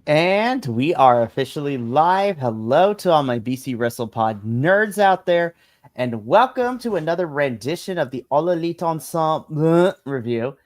And we are officially live. Hello to all my BC WrestlePod nerds out there, and welcome to another rendition of the All Elite Ensemble review.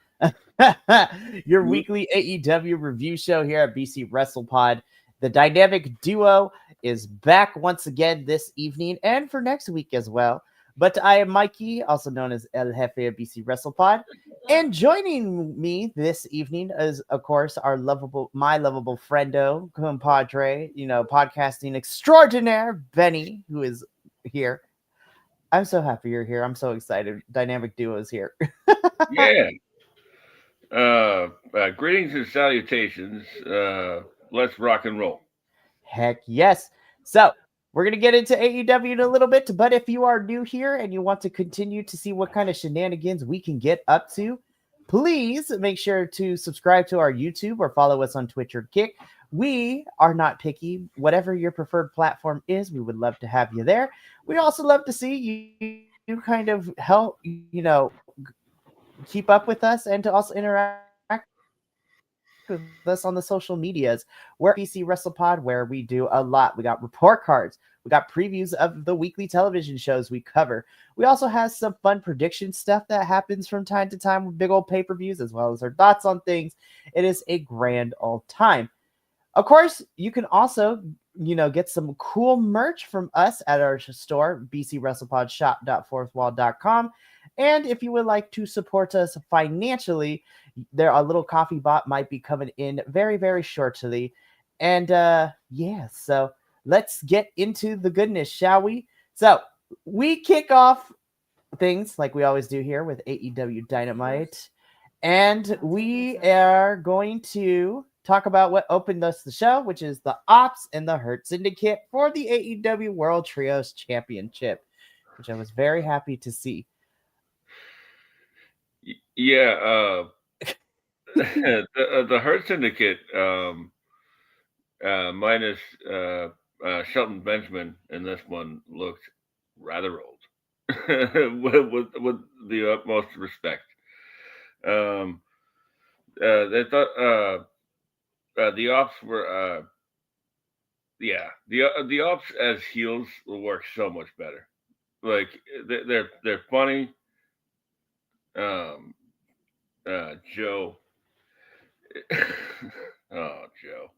Your weekly AEW review show here at BC WrestlePod. The dynamic duo is back once again this evening and for next week as well. But I am Mikey, also known as El Jefe of BC WrestlePod. And joining me this evening is, of course, my lovable friendo, compadre, podcasting extraordinaire, Benny, who is here. I'm so happy you're here. I'm so excited. Dynamic Duo is here. Yeah. Greetings and salutations. Let's rock and roll. Heck yes. So, we're going to get into AEW in a little bit, but if you are new here and you want to continue to see what kind of shenanigans we can get up to, please make sure to subscribe to our YouTube or follow us on Twitch or Kick. We are not picky. Whatever your preferred platform is, we would love to have you there. We also love to see you kind of help, keep up with us and to also interact with us on the social medias. We're at BC WrestlePod, where we do a lot. We got report cards, we got previews of the weekly television shows we cover. We also have some fun prediction stuff that happens from time to time with big old pay-per-views, as well as our thoughts on things. It is a grand old time. Of course, you can also, get some cool merch from us at our store, bcwrestlepodshop.fourthwall.com. And if you would like to support us financially, there a little coffee bot might be coming in very, very shortly. And so let's get into the goodness, shall we? So we kick off things like we always do here with AEW Dynamite. And we are going to talk about what opened us the show, which is the Ops and the Hurt Syndicate for the AEW World Trios Championship, which I was very happy to see. Yeah. The Hurt Syndicate, minus Shelton Benjamin in this one, looked rather old, with the utmost respect. Um, they thought the ops were the ops as heels will work so much better. Like they're funny. Um, Joe. Oh, Joe.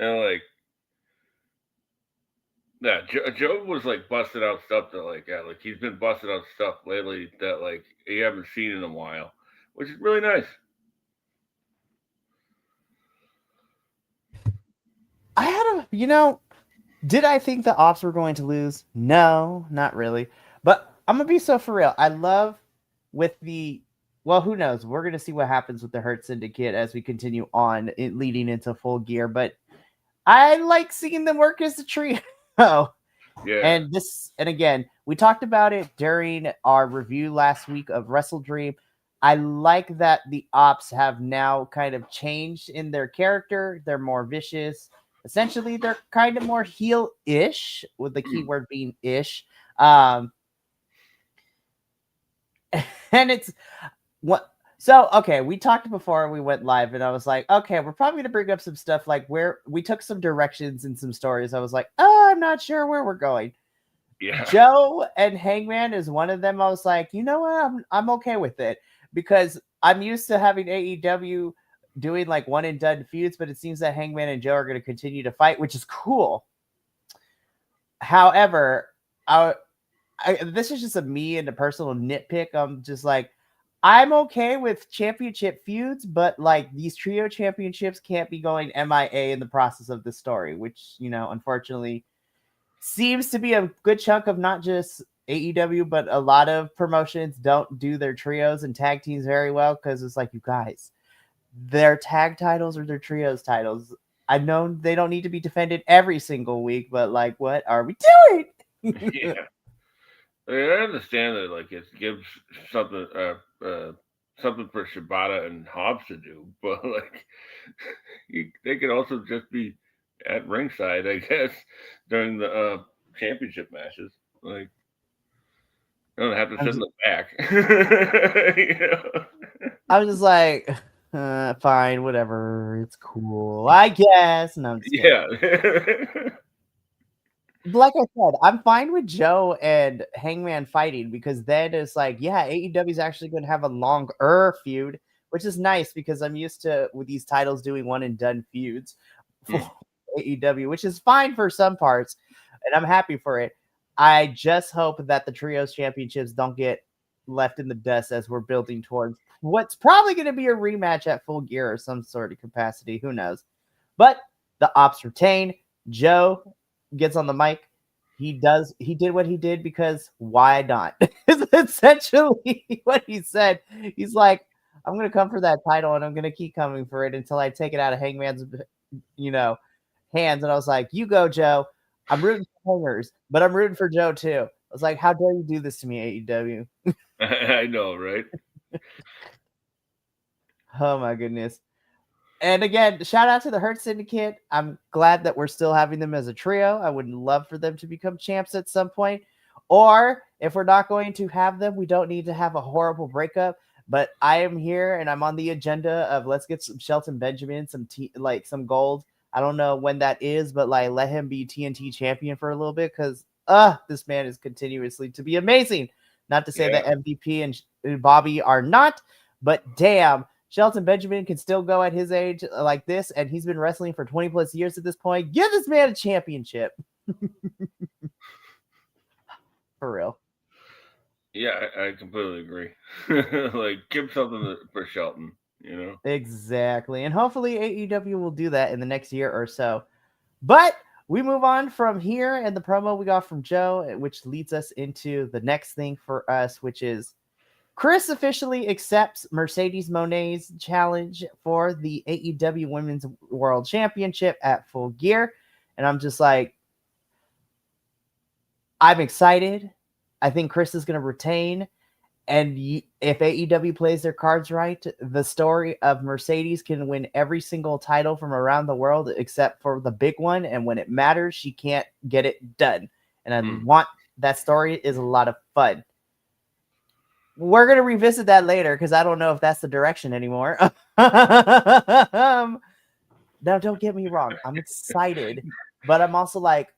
And like, yeah, Joe was like busting out stuff that like he's been busting out stuff lately that like you haven't seen in a while, which is really nice. I had did I think the Ops were going to lose? No, not really. But I'm gonna be so for real. I love with the well, who knows? We're gonna see what happens with the Hurt Syndicate as we continue on leading into full gear. But I like seeing them work as a trio. Yeah. And again, we talked about it during our review last week of Wrestle Dream. I like that the Ops have now kind of changed in their character. They're more vicious. Essentially, they're kind of more heel-ish, with the key word being ish. Um, and it's what so okay, we talked before we went live, and I was like, okay, we're probably gonna bring up some stuff like where we took some directions and some stories. I was like, oh, I'm not sure where we're going. Yeah. Joe and Hangman is one of them. I was like, you know what? I'm okay with it because I'm used to having AEW doing like one and done feuds, but it seems that Hangman and Joe are going to continue to fight, which is cool. However, this is just a me and a personal nitpick. I'm just like, I'm okay with championship feuds, but like these trio championships can't be going MIA in the process of the story, which, unfortunately seems to be a good chunk of not just AEW, but a lot of promotions don't do their trios and tag teams very well because it's like, you guys, their tag titles or their trios titles. I know they don't need to be defended every single week, but like, what are we doing? Yeah. I mean, I understand that like it gives something something for Shibata and Hobbs to do, but like they could also just be at ringside, I guess, during the championship matches. Like they don't have to I'm sit in just, the back. You know? I'm just like, Fine, whatever. It's cool, I guess. No, I'm just kidding. Yeah. Like I said, I'm fine with Joe and Hangman fighting because then it's like, yeah, AEW is actually going to have a longer feud, which is nice because I'm used to with these titles doing one and done feuds for AEW, which is fine for some parts, and I'm happy for it. I just hope that the trios championships don't get left in the dust as we're building towards what's probably going to be a rematch at Full Gear or some sort of capacity. Who knows? But the ops retain. Joe gets on the mic. He did what he did because why not? Is essentially what he said. He's like, I'm gonna come for that title and I'm gonna keep coming for it until I take it out of Hangman's hands. And I was like, you go, Joe. I'm rooting for Hangers, but I'm rooting for Joe too. I was like, how dare you do this to me, AEW? I know, right? Oh my goodness. And again, shout out to the Hurt Syndicate. I'm glad that we're still having them as a trio. I would love for them to become champs at some point. Or if we're not going to have them, we don't need to have a horrible breakup. But I am here and I'm on the agenda of let's get some Shelton Benjamin, some gold. I don't know when that is, but like let him be TNT champion for a little bit because this man is continuously to be amazing. Not to say that MVP and Bobby are not, but damn, Shelton Benjamin can still go at his age like this, and he's been wrestling for 20 plus years at this point. Give this man a championship. For real. Yeah, I completely agree. Like, give something for Shelton, you know? Exactly. And hopefully AEW will do that in the next year or so. But we move on from here and the promo we got from Joe, which leads us into the next thing for us, which is Chris officially accepts Mercedes Monet's challenge for the AEW Women's World Championship at Full Gear. And I'm just like, I'm excited. I think Chris is going to retain. And if AEW plays their cards right, the story of Mercedes can win every single title from around the world except for the big one. And when it matters, she can't get it done. And I want that story is a lot of fun. We're going to revisit that later because I don't know if that's the direction anymore. Now, don't get me wrong. I'm excited, but I'm also like,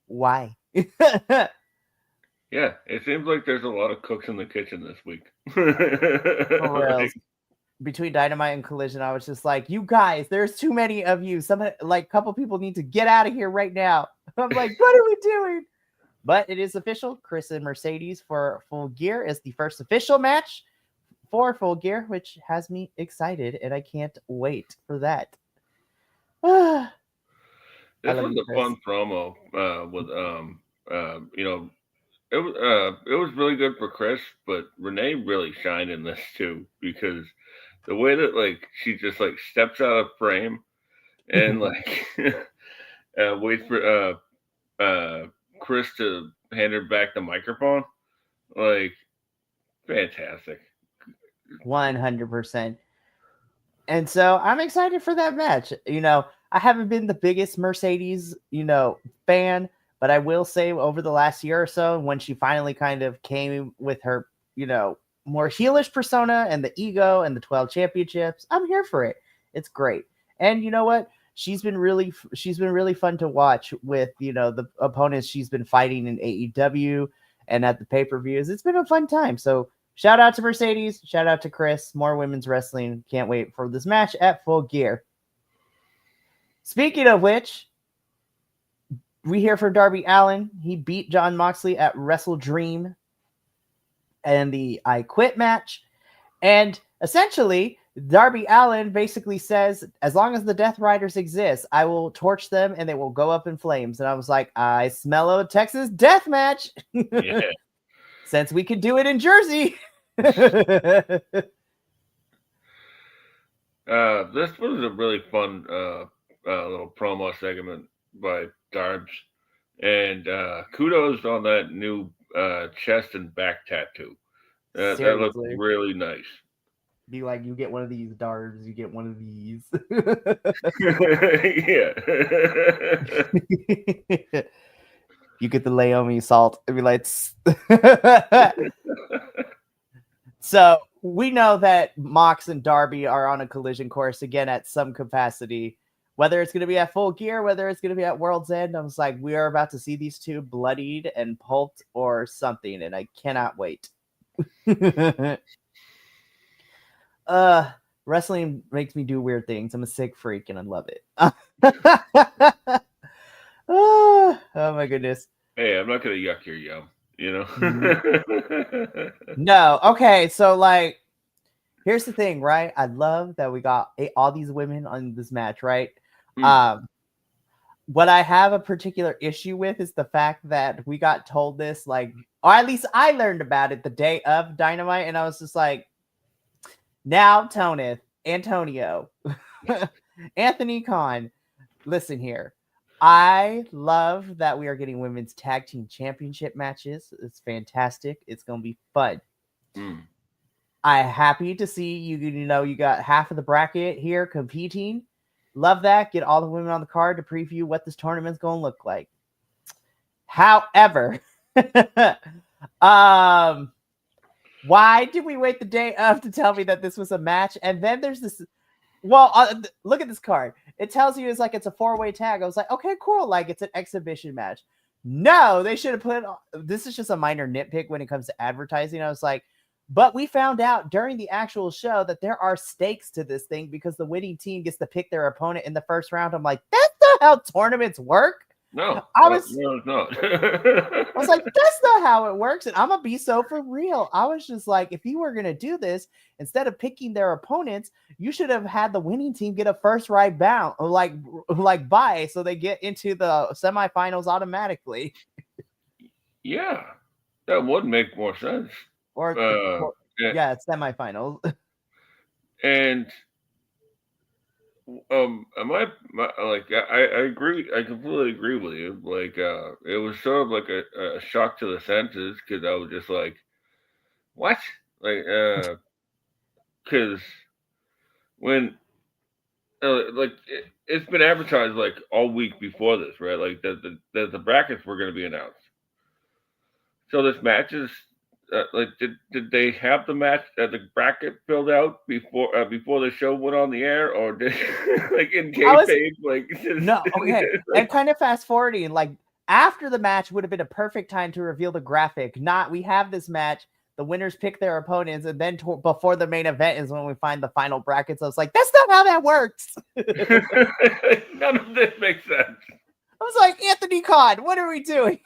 why? Yeah, it seems like there's a lot of cooks in the kitchen this week. Like, between Dynamite and Collision, I was just like, you guys, there's too many of you. Some like couple people need to get out of here right now. I'm like, what are we doing? But it is official. Chris and Mercedes for Full Gear is the first official match for Full Gear, which has me excited, and I can't wait for that. This was a fun promo with you know, it was really good for Chris, but Renee really shined in this too because the way that like she just like steps out of frame and like waits for Chris to hand her back the microphone, like fantastic. 100%. And so I'm excited for that match. I haven't been the biggest Mercedes, fan, but I will say over the last year or so, when she finally kind of came with her, more heelish persona and the ego and the 12 championships, I'm here for it. It's great. And you know what? She's been really fun to watch with, the opponents she's been fighting in AEW and at the pay-per-views. It's been a fun time. So shout out to Mercedes. Shout out to Chris. More women's wrestling. Can't wait for this match at Full Gear. Speaking of which, we hear from Darby Allin. He beat Jon Moxley at Wrestle Dream and the I Quit match. And essentially, Darby Allin basically says, as long as the Death Riders exist, I will torch them and they will go up in flames. And I was like, I smell a Texas death match. Yeah. Since we could do it in Jersey. This was a really fun little promo segment by Darbs. And kudos on that new chest and back tattoo. That looks really nice. Be like, you get one of these Darbs, you get one of these. Yeah. You get the Laomi salt. It'd be like, So we know that Mox and Darby are on a collision course again at some capacity. Whether it's going to be at Full Gear, whether it's going to be at World's End, I was like, we are about to see these two bloodied and pulped or something, and I cannot wait. Wrestling makes me do weird things. I'm a sick freak, and I love it. Oh my goodness. Hey, I'm not gonna yuck your yum, you know. No, okay, so like, here's the thing, right? I love that we got all these women on this match, right? What I have a particular issue with is the fact that we got told this, like, or at least I learned about it the day of Dynamite, and I was just like, now, Antonio, Anthony Khan, listen here. I love that we are getting women's tag team championship matches. It's fantastic. It's going to be fun. I'm happy to see you. You know, you got half of the bracket here competing. Love that. Get all the women on the card to preview what this tournament's going to look like. However, why did we wait the day of to tell me that this was a match? And then there's this. Well, look at this card. It tells you it's a 4-way tag. I was like, okay, cool. Like, it's an exhibition match. No, they should have put. This is just a minor nitpick when it comes to advertising. I was like, but we found out during the actual show that there are stakes to this thing because the winning team gets to pick their opponent in the first round. I'm like, that's not how tournaments work. No, no, it's not. I was like, that's not how it works. And I'm going to be so for real. I was just like, if you were going to do this, instead of picking their opponents, you should have had the winning team get a first right bound, or like bye, so they get into the semifinals automatically. Yeah, that would make more sense. Or yeah, semifinals. And I agree. I completely agree with you. Like, it was sort of like a shock to the senses because I was just like, what? Like, because when it's been advertised like all week before this, right? Like that the brackets were going to be announced. So this match is did they have the match the bracket filled out before the show went on the air, or did like in kayfabe no? Okay, and kind of fast forwarding, like after the match would have been a perfect time to reveal the graphic. Not we have this match, the winners pick their opponents, and then before the main event is when we find the final brackets. I was like, that's not how that works. None of this makes sense. I was like, Anthony Khan, what are we doing?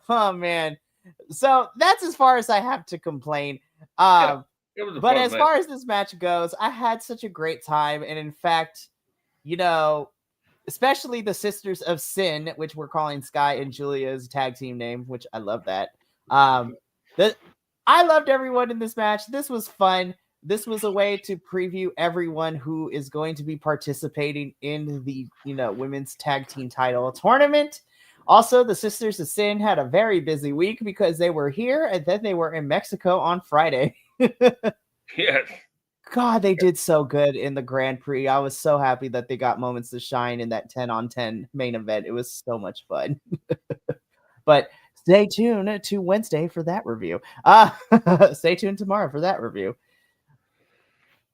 Oh man. So that's as far as I have to complain. But as far as this match goes, I had such a great time. And in fact, you know, especially the Sisters of Sin, which we're calling Sky and Julia's tag team name, which I love that. I loved everyone in this match. This was fun. This was a way to preview everyone who is going to be participating in the, women's tag team title tournament. Also, the Sisters of Sin had a very busy week because they were here and then they were in Mexico on Friday. Yes. God, they did so good in the Grand Prix. I was so happy that they got moments to shine in that 10-on-10 main event. It was so much fun. But stay tuned to Wednesday for that review. Stay tuned tomorrow for that review.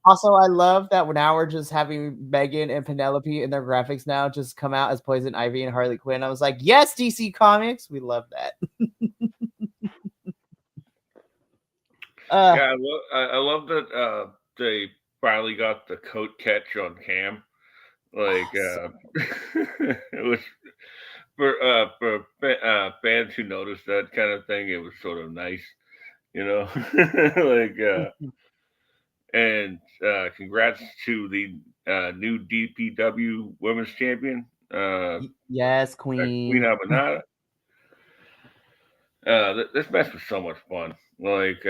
Also, I love that now we're just having Megan and Penelope in their graphics now just come out as Poison Ivy and Harley Quinn. I was like, yes, DC Comics. We love that. Yeah, I love that they finally got the coat catch on cam. Like, it was for fans who noticed that kind of thing. It was sort of nice, like. And congrats to the new DPW Women's Champion. Yes, Queen Abinata. This match was so much fun. Like,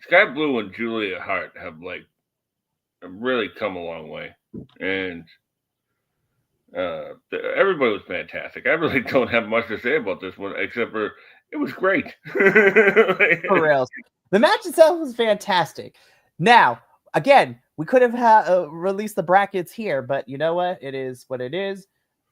Sky Blue and Julia Hart have really come a long way, and everybody was fantastic. I really don't have much to say about this one except for it was great. For real. The match itself was fantastic. Now, again, we could have released the brackets here, but you know what? It is what it is.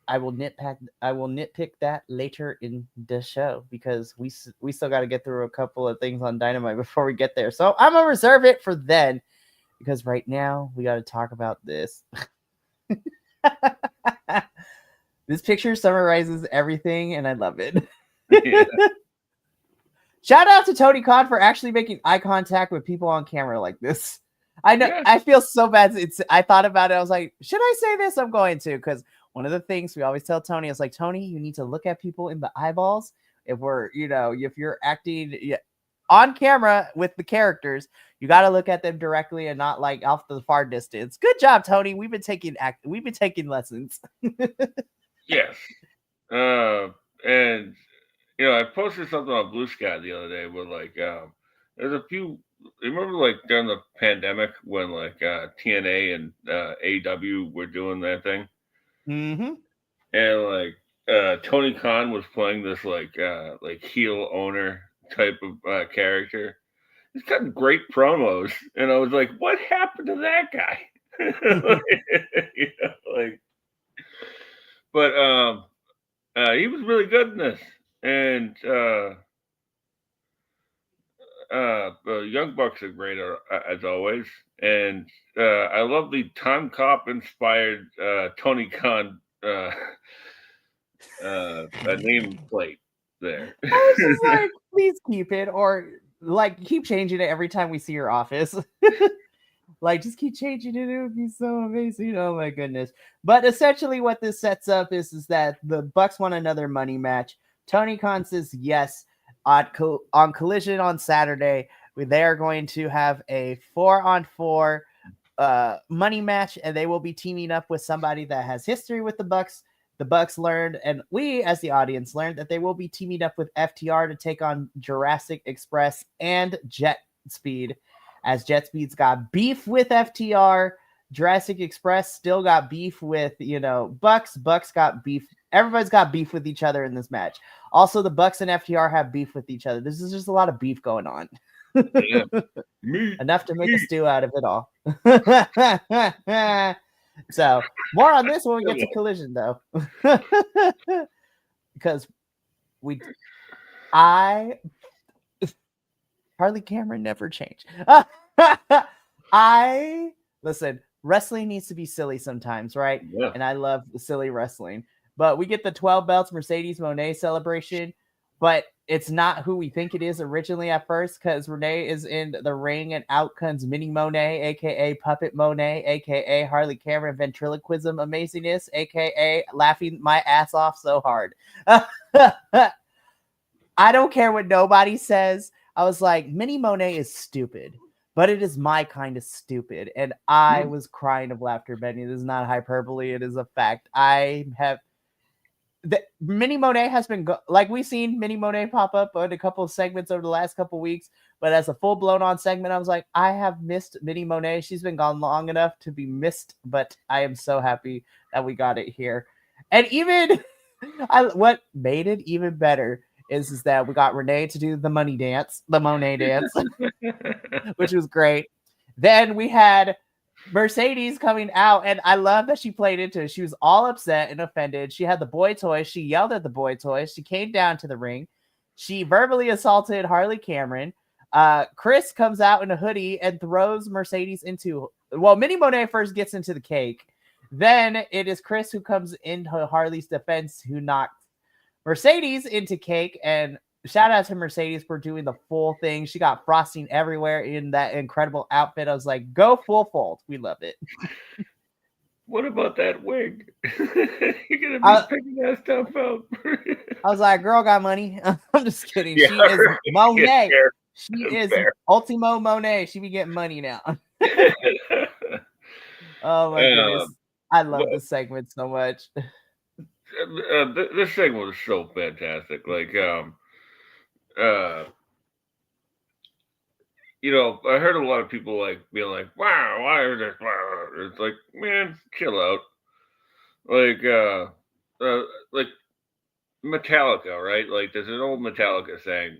I will nitpick that later in the show because we still got to get through a couple of things on Dynamite before we get there. So I'm gonna reserve it for then because right now we got to talk about this. This picture summarizes everything, and I love it. Yeah. Shout out to Tony Khan for actually making eye contact with people on camera like this. I know Yeah. I feel so bad. I thought about it. I was like, should I say this? I'm going to, because one of the things we always tell Tony is like, Tony, you need to look at people in the eyeballs. If you're acting on camera with the characters, you got to look at them directly and not like off the far distance. Good job, Tony. We've been taking lessons. Yes. And I posted something on Blue Sky the other day where like there's a few. Remember like during the pandemic when like TNA and AEW were doing their thing, Mm-hmm. and like Tony Khan was playing this like heel owner type of character. He's cutting great promos, and I was like, "What happened to that guy?" like, but he was really good in this, and the Young Bucks are great as always, and I love the Time Cop inspired Tony Khan a nameplate there. I was just like, please keep it, or like keep changing it every time we see your office. Like, just keep changing it. It would be so amazing. Oh my goodness. But essentially what this sets up is that the Bucks want another money match. Tony Khan says yes on Collision on Saturday. They are going to have a 4-on-4 money match, and they will be teaming up with somebody that has history with the Bucks. The Bucks learned, and we as the audience learned, that they will be teaming up with FTR to take on Jurassic Express and Jet Speed, as Jet Speed's got beef with FTR. Jurassic Express still got beef with, Bucks. Bucks got beef. Everybody's got beef with each other in this match. Also, the Bucks and FTR have beef with each other. This is just a lot of beef going on. Yeah. Enough to make a stew out of it all. So, more on this when we get to Collision, though. Because Harley Cameron never changed. Listen, wrestling needs to be silly sometimes, right? Yeah. And I love silly wrestling. But we get the 12 belts Mercedes Moné celebration, but it's not who we think it is originally at first, because Renee is in the ring and out comes Mini Monet, aka Puppet Monet, aka Harley Cameron ventriloquism amazingness, aka laughing my ass off so hard. I don't care what nobody says. I was like, Mini Monet is stupid, but it is my kind of stupid. And I was crying of laughter, Benny. This is not hyperbole. It is a fact. Mini Monet has been we've seen Mini Monet pop up on a couple of segments over the last couple of weeks, but as a full blown on segment, I was like, I have missed Mini Monet. She's been gone long enough to be missed, but I am so happy that we got it here. And even what made it even better is that we got Renee to do the Monet dance, which was great. Then we had Mercedes coming out, and I love that she played into it. She was all upset and offended. She had the boy toy. She yelled at the boy toy. She came down to the ring. She verbally assaulted Harley Cameron. Chris comes out in a hoodie and throws Mercedes into... Well, Mini Monet first gets into the cake. Then it is Chris who comes into Harley's defense, who knocks Mercedes into cake. And shout out to Mercedes for doing the full thing. She got frosting everywhere in that incredible outfit. I was like, go full fold. We love it. What about that wig? You're gonna be picking that stuff up. I was like, girl got money. I'm just kidding. Yeah, she is Monet. She is Ultimo Monet. She be getting money now. Oh my goodness. I love this segment so much. This segment was so fantastic. Like, I heard a lot of people like being like, "Wow, why is this?" It's like, man, chill out. Like Metallica, right? Like, there's an old Metallica saying,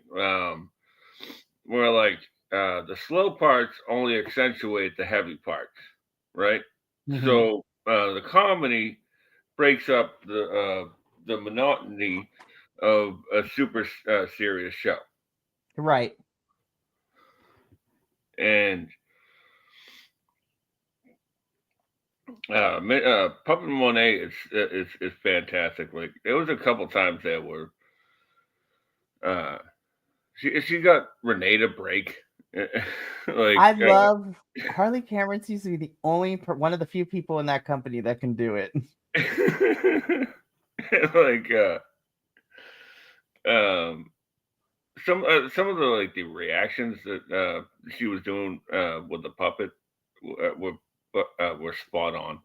where like the slow parts only accentuate the heavy parts, right? Mm-hmm. So the comedy breaks up the monotony of a super serious show. Right. And Puppet Monet is fantastic. Like there was a couple times there where uh, she got Renee to break. like I love Harley Cameron seems to be the only one of the few people in that company that can do it. like um some of the like the reactions that she was doing with the puppet were spot on.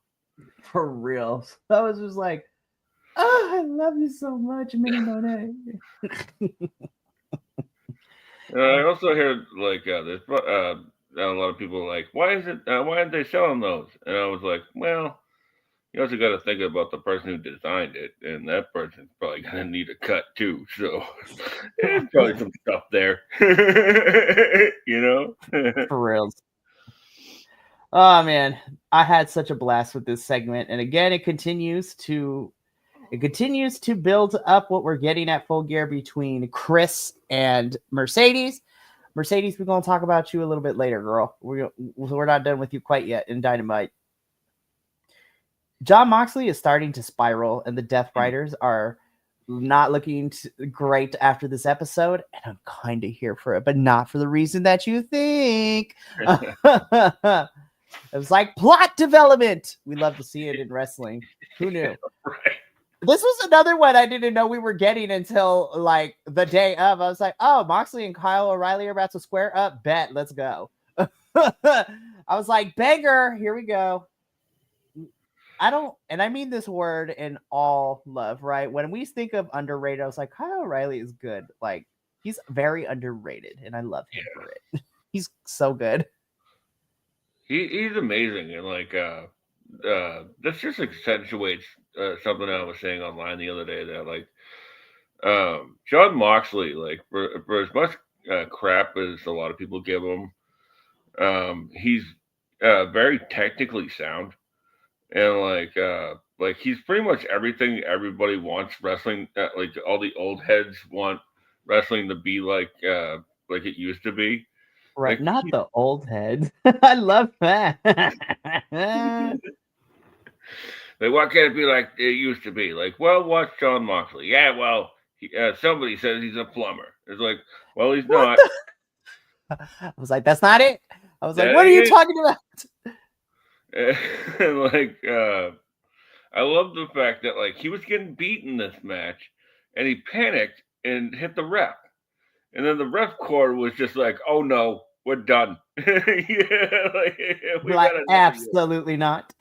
For real. So I was just like, oh, I love you so much, Minnie Monet. I also heard like there's a lot of people like why aren't they selling those? And I was like, well, you also got to think about the person who designed it, and that person's probably gonna need a cut too. So there's probably some stuff there, you know. For real. Oh man, I had such a blast with this segment, and again, it continues to build up what we're getting at Full Gear between Chris and Mercedes. Mercedes, we're going to talk about you a little bit later, girl. We're not done with you quite yet in Dynamite. Jon Moxley is starting to spiral, and the Death Riders are not looking great after this episode, and I'm kind of here for it, but not for the reason that you think. It was like plot development. We love to see it in wrestling. Who knew? Right. This was another one I didn't know we were getting until like the day of. I was like, oh, Moxley and Kyle O'Reilly are about to square up. Bet, let's go. I was like, banger, here we go. And I mean this word in all love, right? When we think of underrated, I was like, Kyle O'Reilly is good. Like, he's very underrated, and I love him for it. He's so good. He's amazing, and like this just accentuates something I was saying online the other day that like Jon Moxley, like for as much crap as a lot of people give him, he's very technically sound, and like he's pretty much everything everybody wants wrestling. Like all the old heads want wrestling to be like it used to be. Right, Like, not the old head. I love that. Like, why can't it be like it used to be? Like, well, watch Jon Moxley. Yeah, well, somebody says he's a plumber. It's like, well, he's not. I was like, that's not it. I was like, That what are ain't you it. talking about? And like, I love the fact that like he was getting beaten this match, and he panicked and hit the ref, and then the ref cord was just like, oh no, we're done. Yeah, like, we Like, got absolutely not.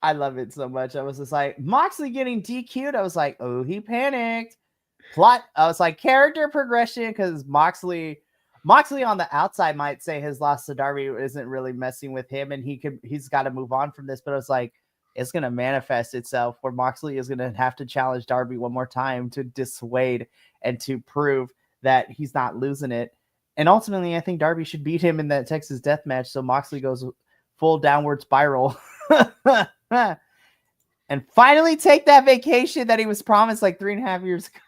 I love it so much. I was just like, Moxley getting DQ'd. I was like, oh, he panicked. Plot. I was like, character progression, because Moxley on the outside might say his loss to Darby isn't really messing with him, and he's got to move on from this. But I was like, it's gonna manifest itself where Moxley is gonna have to challenge Darby one more time to dissuade and to prove that he's not losing it. And ultimately, I think Darby should beat him in that Texas Death Match, so Moxley goes full downward spiral. And finally take that vacation that he was promised like 3.5 years ago.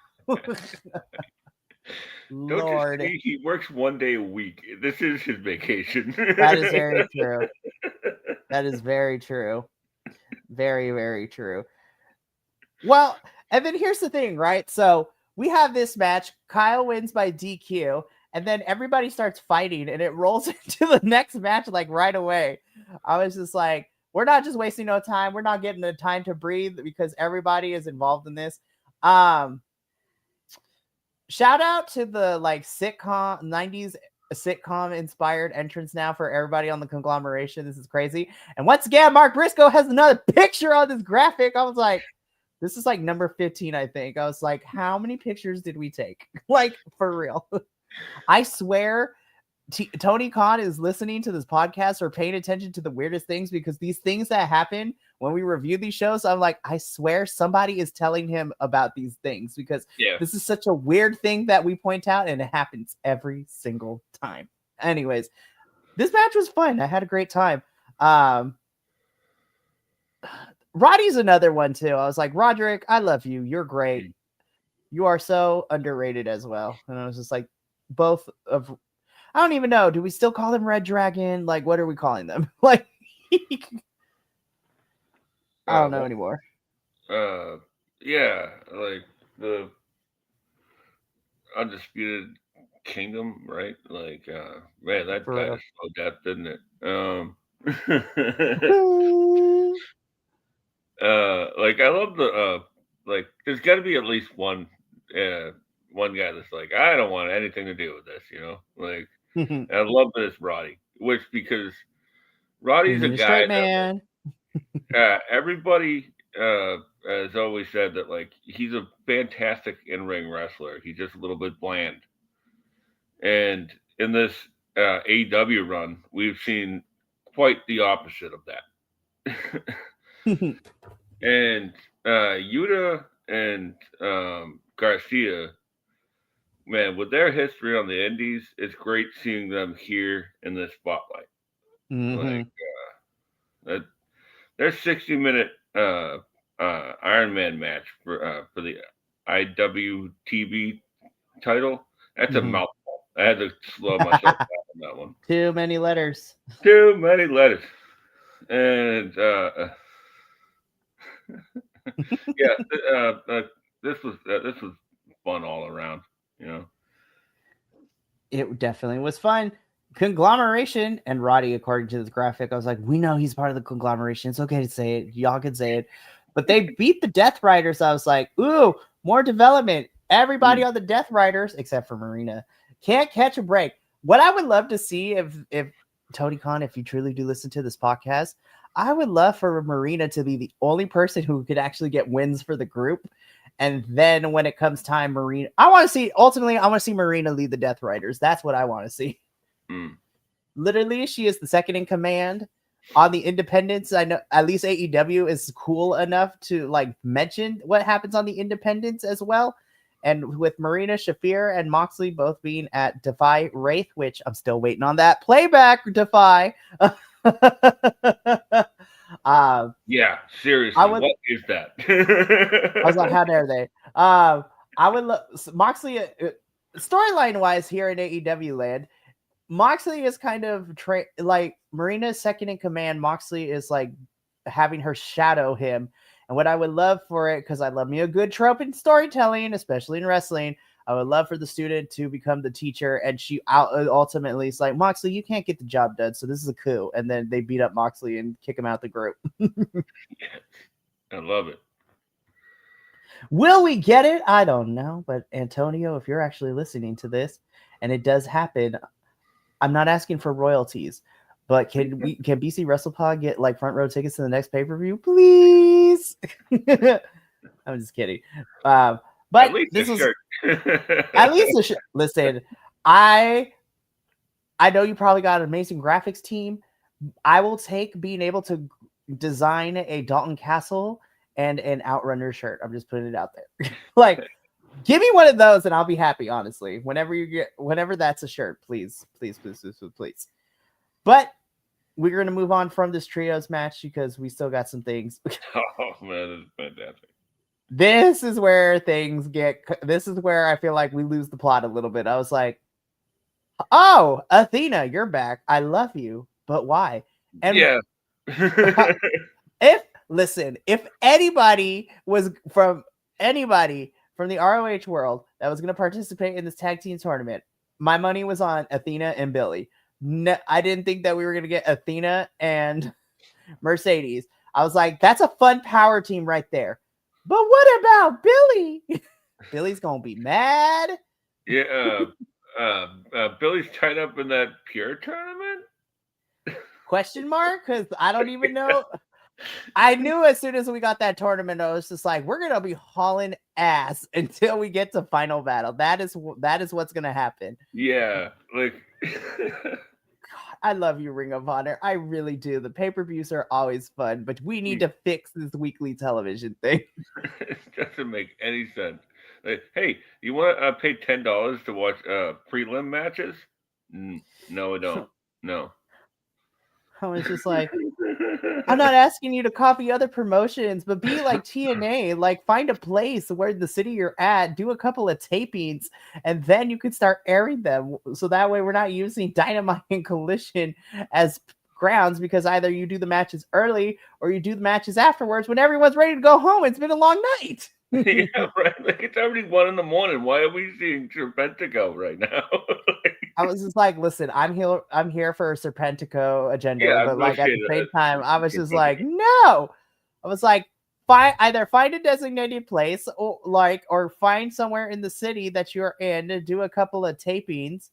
Lord. Don't you see, he works 1 day a week. This is his vacation. That is very true. That is very true. Very, very true. Well, and then here's the thing, right? So we have this match. Kyle wins by DQ, and then everybody starts fighting, and it rolls into the next match like right away. I was just like, we're not just wasting no time. We're not getting the time to breathe because everybody is involved in this. Shout out to the like sitcom 90s sitcom inspired entrance now for everybody on the conglomeration. This is crazy. And once again, Mark Briscoe has another picture on this graphic. I was like, this is like number 15, I think. I was like, how many pictures did we take? Like, for real. I swear Tony Khan is listening to this podcast or paying attention to the weirdest things, because these things that happen when we review these shows, I'm like, I swear somebody is telling him about these things, because this is such a weird thing that we point out, and it happens every single time. Anyways, this match was fun. I had a great time. Roddy's another one too. I was like, Roderick, I love you. You're great. Mm. You are so underrated as well. And I was just like, both of, I don't even know. Do we still call them Red Dragon? Like, what are we calling them? Like, I don't know What? anymore. Yeah, like the Undisputed Kingdom, right? Like, man, that For died real. of slow death, didn't it? Like I love the like. There's got to be at least uh, one guy that's like, I don't want anything to do with this, you know. Like, and I love that it's Roddy, which because We Roddy's a need a guy straight that man. everybody has always said that like he's a fantastic in ring wrestler. He's just a little bit bland. And in this AEW run, we've seen quite the opposite of that. And Yuta and Garcia, man, with their history on the Indies, it's great seeing them here in the spotlight. Like that, their 60-minute Iron Man match for the IWTV title. That's a mouthful. I had to slow myself down on that one. Too many letters. Too many letters. And yeah, this was fun all around. You know. It definitely was fun. Conglomeration and Roddy, according to this graphic, I was like, we know he's part of the conglomeration. It's okay to say it. Y'all can say it. But they beat the Death Riders. I was like, ooh, more development. Everybody on the Death Riders, except for Marina, can't catch a break. What I would love to see if Tony Khan, if you truly do listen to this podcast, I would love for Marina to be the only person who could actually get wins for the group. And then when it comes time, Marina, I want to see, ultimately, I want to see Marina lead the Death Riders. That's what I want to see. Mm. Literally, she is the second in command on the independents. I know at least AEW is cool enough to like mention what happens on the independents as well. And with Marina, Shafir, and Moxley both being at Defy Wraith, which I'm still waiting on that playback Defy. Yeah, seriously, what is that? I was like, how dare they? I would look Moxley storyline wise here in AEW land. Moxley is kind of like Marina's second in command. Moxley is like having her shadow him. And what I would love for it, because I love me a good trope in storytelling, especially in wrestling, I would love for the student to become the teacher. And she ultimately is like, Moxley, you can't get the job done. So this is a coup. And then they beat up Moxley and kick him out the group. I love it. Will we get it? I don't know. But Antonio, if you're actually listening to this and it does happen, I'm not asking for royalties, but can BC WrestlePod get like front row tickets to the next pay-per-view, please? I'm just kidding. But at least this was shirt. at least a shirt. Listen, I know you probably got an amazing graphics team. I will take being able to design a Dalton Castle and an Outrunner shirt. I'm just putting it out there. Like, give me one of those and I'll be happy, honestly. Whenever that's a shirt, please. But we're going to move on from this trios match because we still got some things. Oh, man, this is fantastic. This is where I feel like we lose the plot a little bit. I was like, oh, Athena, you're back. I love you. But why? And yeah. if anybody was from the ROH world that was going to participate in this tag team tournament, my money was on Athena and Billy. No, I didn't think that we were going to get Athena and Mercedes. I was like, that's a fun power team right there. But what about Billy? Billy's going to be mad. Yeah. Billy's tied up in that Pure tournament? Question mark? Because I don't even know. I knew as soon as we got that tournament, I was just like, we're gonna be hauling ass until we get to final battle. That is what's gonna happen. Yeah, like God, I love you, Ring of Honor. I really do. The pay-per-views are always fun, but we need to fix this weekly television thing. It doesn't make any sense. Like, hey, you want to pay $10 to watch prelim matches? No, I don't. No. I was just like, I'm not asking you to copy other promotions, but be like TNA. Like, find a place where the city you're at, do a couple of tapings, and then you can start airing them. So that way, we're not using Dynamite and Collision as grounds, because either you do the matches early or you do the matches afterwards when everyone's ready to go home. It's been a long night. Yeah, right. Like it's already 1 a.m. Why are we seeing Serpentico right now? I was just like, listen, I'm here. I'm here for a Serpentico agenda, Yeah, but no like at shit. the same time, I was just like, no. I was like, either find a designated place, or find somewhere in the city that you're in to do a couple of tapings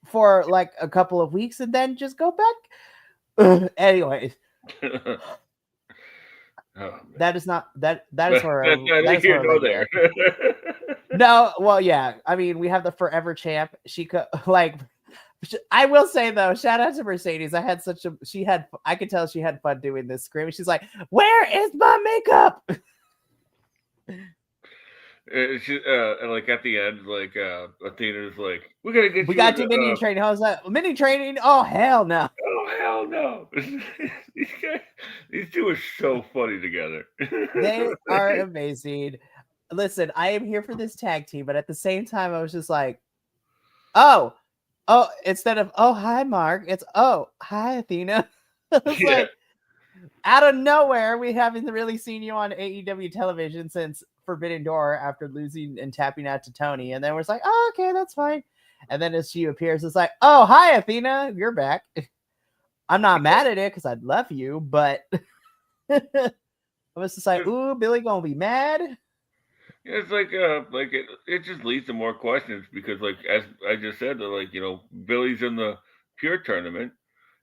for like a couple of weeks, and then just go back. Anyways, Oh, that is not that. That is that's for neither that is here for a nor later there. episode. No, well, yeah. I mean, we have the forever champ. She could like. I will say though, shout out to Mercedes. I could tell she had fun doing this scream. She's like, "Where is my makeup?" And like at the end, like Athena's like, "We gotta get We you got in to do the." minion training. I was like, minion training? Oh hell no! Oh hell no! these guys, these two are so funny together. They are amazing. Listen, I am here for this tag team, but at the same time, I was just like, oh, instead of oh hi Mark, it's oh hi Athena. I was Yeah. like, out of nowhere, we haven't really seen you on AEW television since Forbidden Door after losing and tapping out to Tony. And then we're like, oh, okay, that's fine. And then as she appears, it's like, oh, hi, Athena, you're back. I'm not mad at it because I love you, but I was just like, ooh, Billy gonna be mad. It's like it just leads to more questions because like as I just said, that like Billy's in the pure tournament.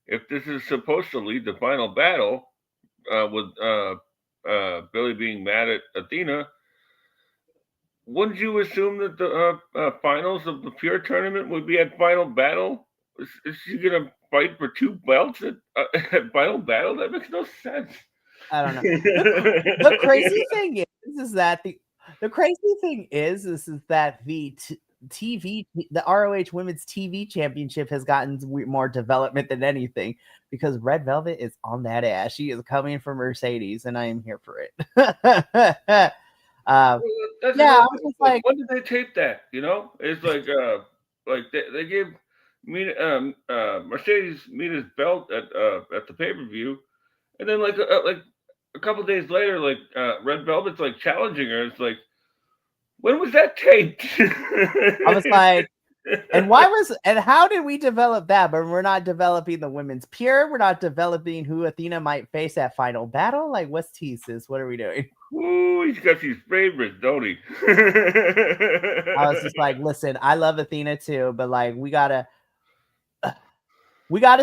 If this is supposed to lead the final battle, with Billy being mad at Athena, wouldn't you assume that the finals of the pure tournament would be at final battle? Is she gonna fight for 2 belts at final battle? That makes no sense. I don't know. The crazy thing is that the crazy thing is that the TV, the ROH Women's TV Championship has gotten more development than anything, because Red Velvet is on that ass. She is coming for Mercedes, and I am here for it. That's Yeah, I another was thing. just Like, like, when did they tape that? It's like they gave Mercedes Mina's belt at the pay per view, and then like a couple days later, like Red Velvet's like challenging her. It's like, when was that taped? I was like, and how did we develop that? But we're not developing the women's pure. We're not developing who Athena might face at final battle. Like, what's teases? What are we doing? Ooh, he's got these favorites, don't he? I was just like, listen, I love Athena too, but like, we gotta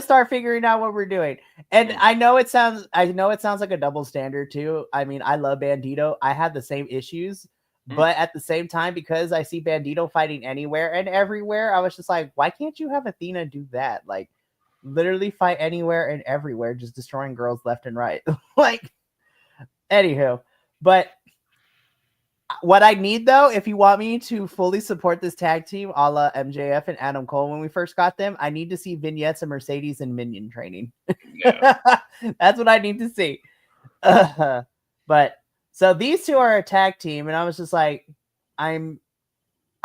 start figuring out what we're doing. And I know it sounds like a double standard too. I mean, I love Bandito. I had the same issues, but at the same time, because I see Bandito fighting anywhere and everywhere, I was just like, why can't you have Athena do that? Like, literally fight anywhere and everywhere, just destroying girls left and right. Like, anywho, but what I need though, if you want me to fully support this tag team, a la MJF and Adam Cole when we first got them, I need to see vignettes of Mercedes and Minion training. Yeah. That's what I need to see. But so these two are a tag team, and I was just like, I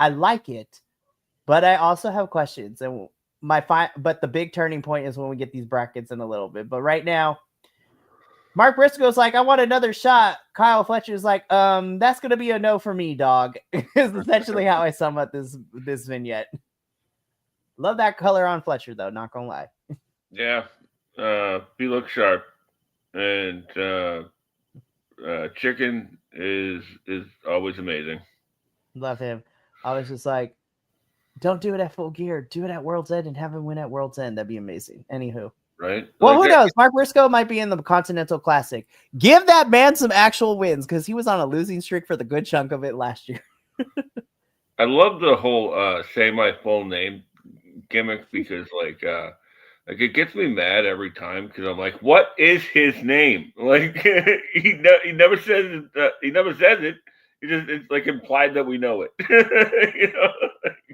like it, but I also have questions. And but the big turning point is when we get these brackets in a little bit. But right now, Mark Briscoe's like, I want another shot. Kyle Fletcher's like, that's gonna be a no for me, dog. Is essentially how I sum up this vignette. Love that color on Fletcher though, not gonna lie. Yeah. He looks sharp. And Chicken is always amazing. Love him. I was just like, don't do it at Full Gear. Do it at World's End and have him win at World's End. That'd be amazing. Anywho. Right? Well, who knows? Mark Briscoe might be in the Continental Classic. Give that man some actual wins, because he was on a losing streak for the good chunk of it last year. I love the whole say my full name gimmick, because like it gets me mad every time, because I'm like, what is his name? Like he never says it. He never says it. It's like implied that we know it.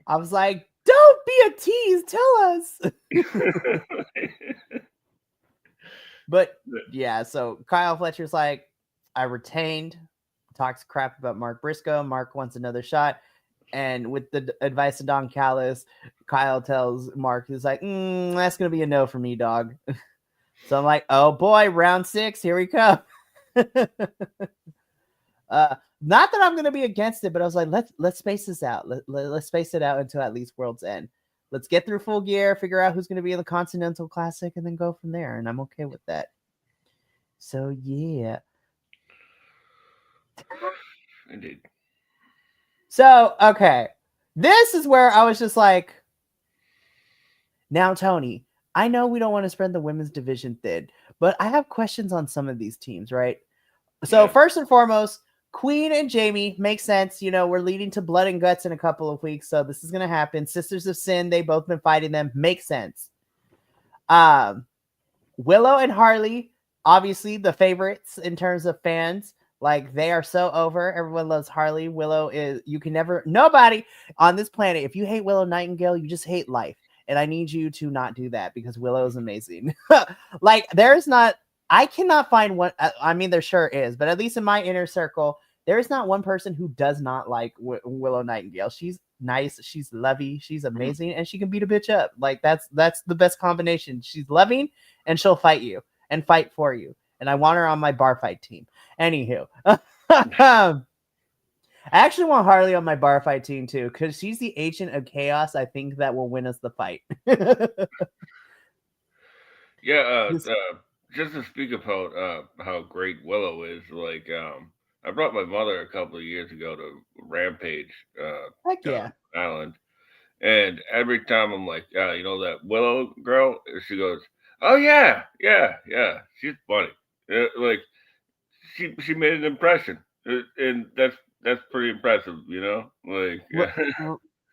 I was like, don't be a tease. Tell us. But yeah, so Kyle Fletcher's like, I retained, talks crap about Mark Briscoe. Mark wants another shot. And with the advice of Don Callis, Kyle tells Mark, he's like, that's going to be a no for me, dog. So I'm like, oh boy, round 6, here we come. Not that I'm going to be against it, but I was like, let's space this out. Let's space it out until at least World's End. Let's get through Full Gear, figure out who's going to be in the Continental Classic, and then go from there. And I'm okay with that. So yeah. Indeed. So okay, this is where I was just like, now Tony, I know we don't want to spread the women's division thin, but I have questions on some of these teams, right? So first and foremost, Queen and Jamie makes sense. You know, we're leading to Blood and Guts in a couple of weeks, so this is going to happen. Sisters of Sin, they've both been fighting them. Makes sense. Willow and Harley, obviously the favorites in terms of fans. Like, they are so over. Everyone loves Harley. Willow is, you can never, nobody on this planet, if you hate Willow Nightingale, you just hate life. And I need you to not do that because Willow is amazing. Like, there's not, I cannot find one. I mean, there sure is, but at least in my inner circle, there is not one person who does not like Willow Nightingale. She's nice, she's lovey, she's amazing, and she can beat a bitch up. Like, that's the best combination. She's loving, and she'll fight you and fight for you. And I want her on my bar fight team. Anywho, I actually want Harley on my bar fight team too, because she's the agent of chaos. I think that will win us the fight. Just to speak about how great Willow is, like I brought my mother a couple of years ago to Rampage, Heck yeah. Island, and every time I'm like, you know that Willow girl, she goes, oh yeah, she's funny, like she made an impression, and that's pretty impressive, you know, like.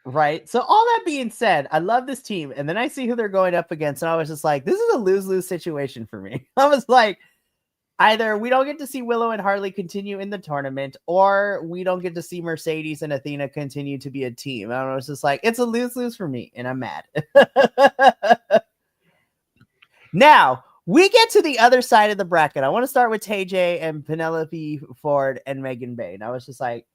Right. So all that being said, I love this team. And then I see who they're going up against. And I was just like, this is a lose-lose situation for me. I was like, either we don't get to see Willow and Harley continue in the tournament, or we don't get to see Mercedes and Athena continue to be a team. And I was just like, it's a lose-lose for me. And I'm mad. Now, we get to the other side of the bracket. I want to start with TJ and Penelope Ford and Megan Bay. And I was just like,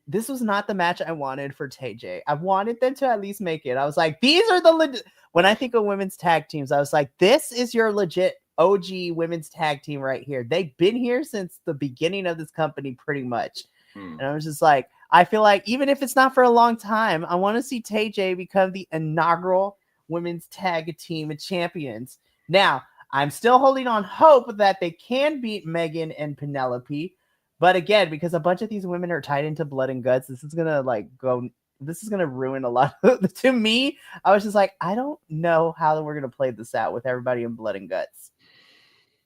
this was not the match I wanted for TJ. I wanted them to at least make it. I was like, these are the when I think of women's tag teams, I was like, this is your legit OG women's tag team right here. They've been here since the beginning of this company pretty much. And I was just like, I feel like even if it's not for a long time, I want to see TJ become the inaugural women's tag team champions. Now, I'm still holding on hope that they can beat Megan and Penelope. But again, because a bunch of these women are tied into Blood and Guts, this is gonna ruin a lot. To me, I was just like, I don't know how we're gonna play this out with everybody in Blood and Guts.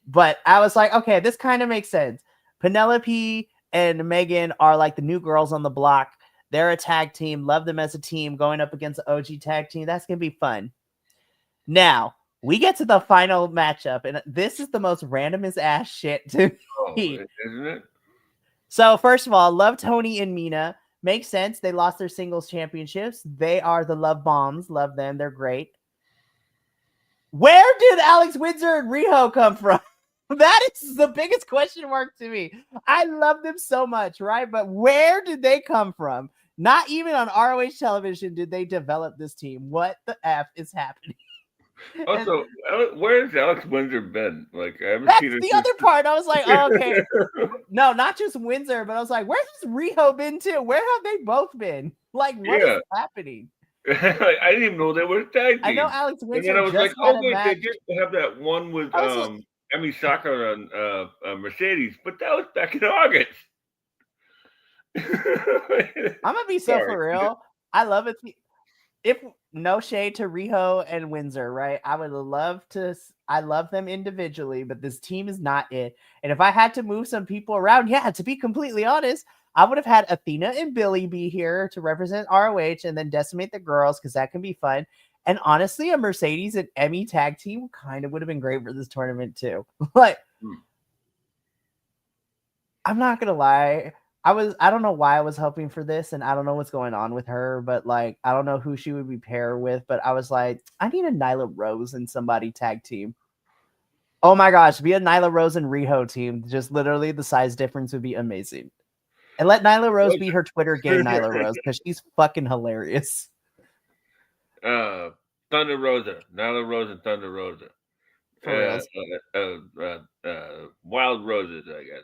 But I was like, okay, this kind of makes sense. Penelope and Megan are like the new girls on the block. They're a tag team. Love them as a team going up against the OG tag team. That's gonna be fun. Now we get to the final matchup, and this is the most randomest ass shit to me. Isn't it? So first of all, love Tony and Mina. Makes sense. They lost their singles championships. They are the Love Bombs. Love them. They're great. Where did Alex Windsor and Riho come from? That is the biggest question mark to me. I love them so much, right? But where did they come from? Not even on ROH television did they develop this team. What the F is happening? Also, where has Alex Windsor been? Like, I haven't seen her. That's the other part. I was like, oh, okay. No, not just Windsor, but I was like, where has Riho been too? Where have they both been? Like, what is happening? Like, I didn't even know they were tag team. I know Alex Windsor. And then I was like, oh, wait, they did have that one with Emi Sakura on Mercedes, but that was back in August. I'm gonna be so for real. I love it. If no shade to Riho and Windsor, right? I love them individually, but this team is not it. And if I had to move some people around, to be completely honest, I would have had Athena and Billy be here to represent ROH and then decimate the girls, because that can be fun. And honestly, a Mercedes and Emi tag team kind of would have been great for this tournament too. Like, I'm not gonna lie. I don't know why I was hoping for this, and I don't know what's going on with her, but like, I don't know who she would be paired with, but I was like, I need a Nyla Rose and somebody tag team. Oh my gosh, be a Nyla Rose and Riho team. Just literally the size difference would be amazing. And let Nyla Rose be her Twitter game Nyla Rose because she's fucking hilarious. Thunder Rosa, Nyla Rose and Thunder Rosa. For reals. Wild Roses, I guess.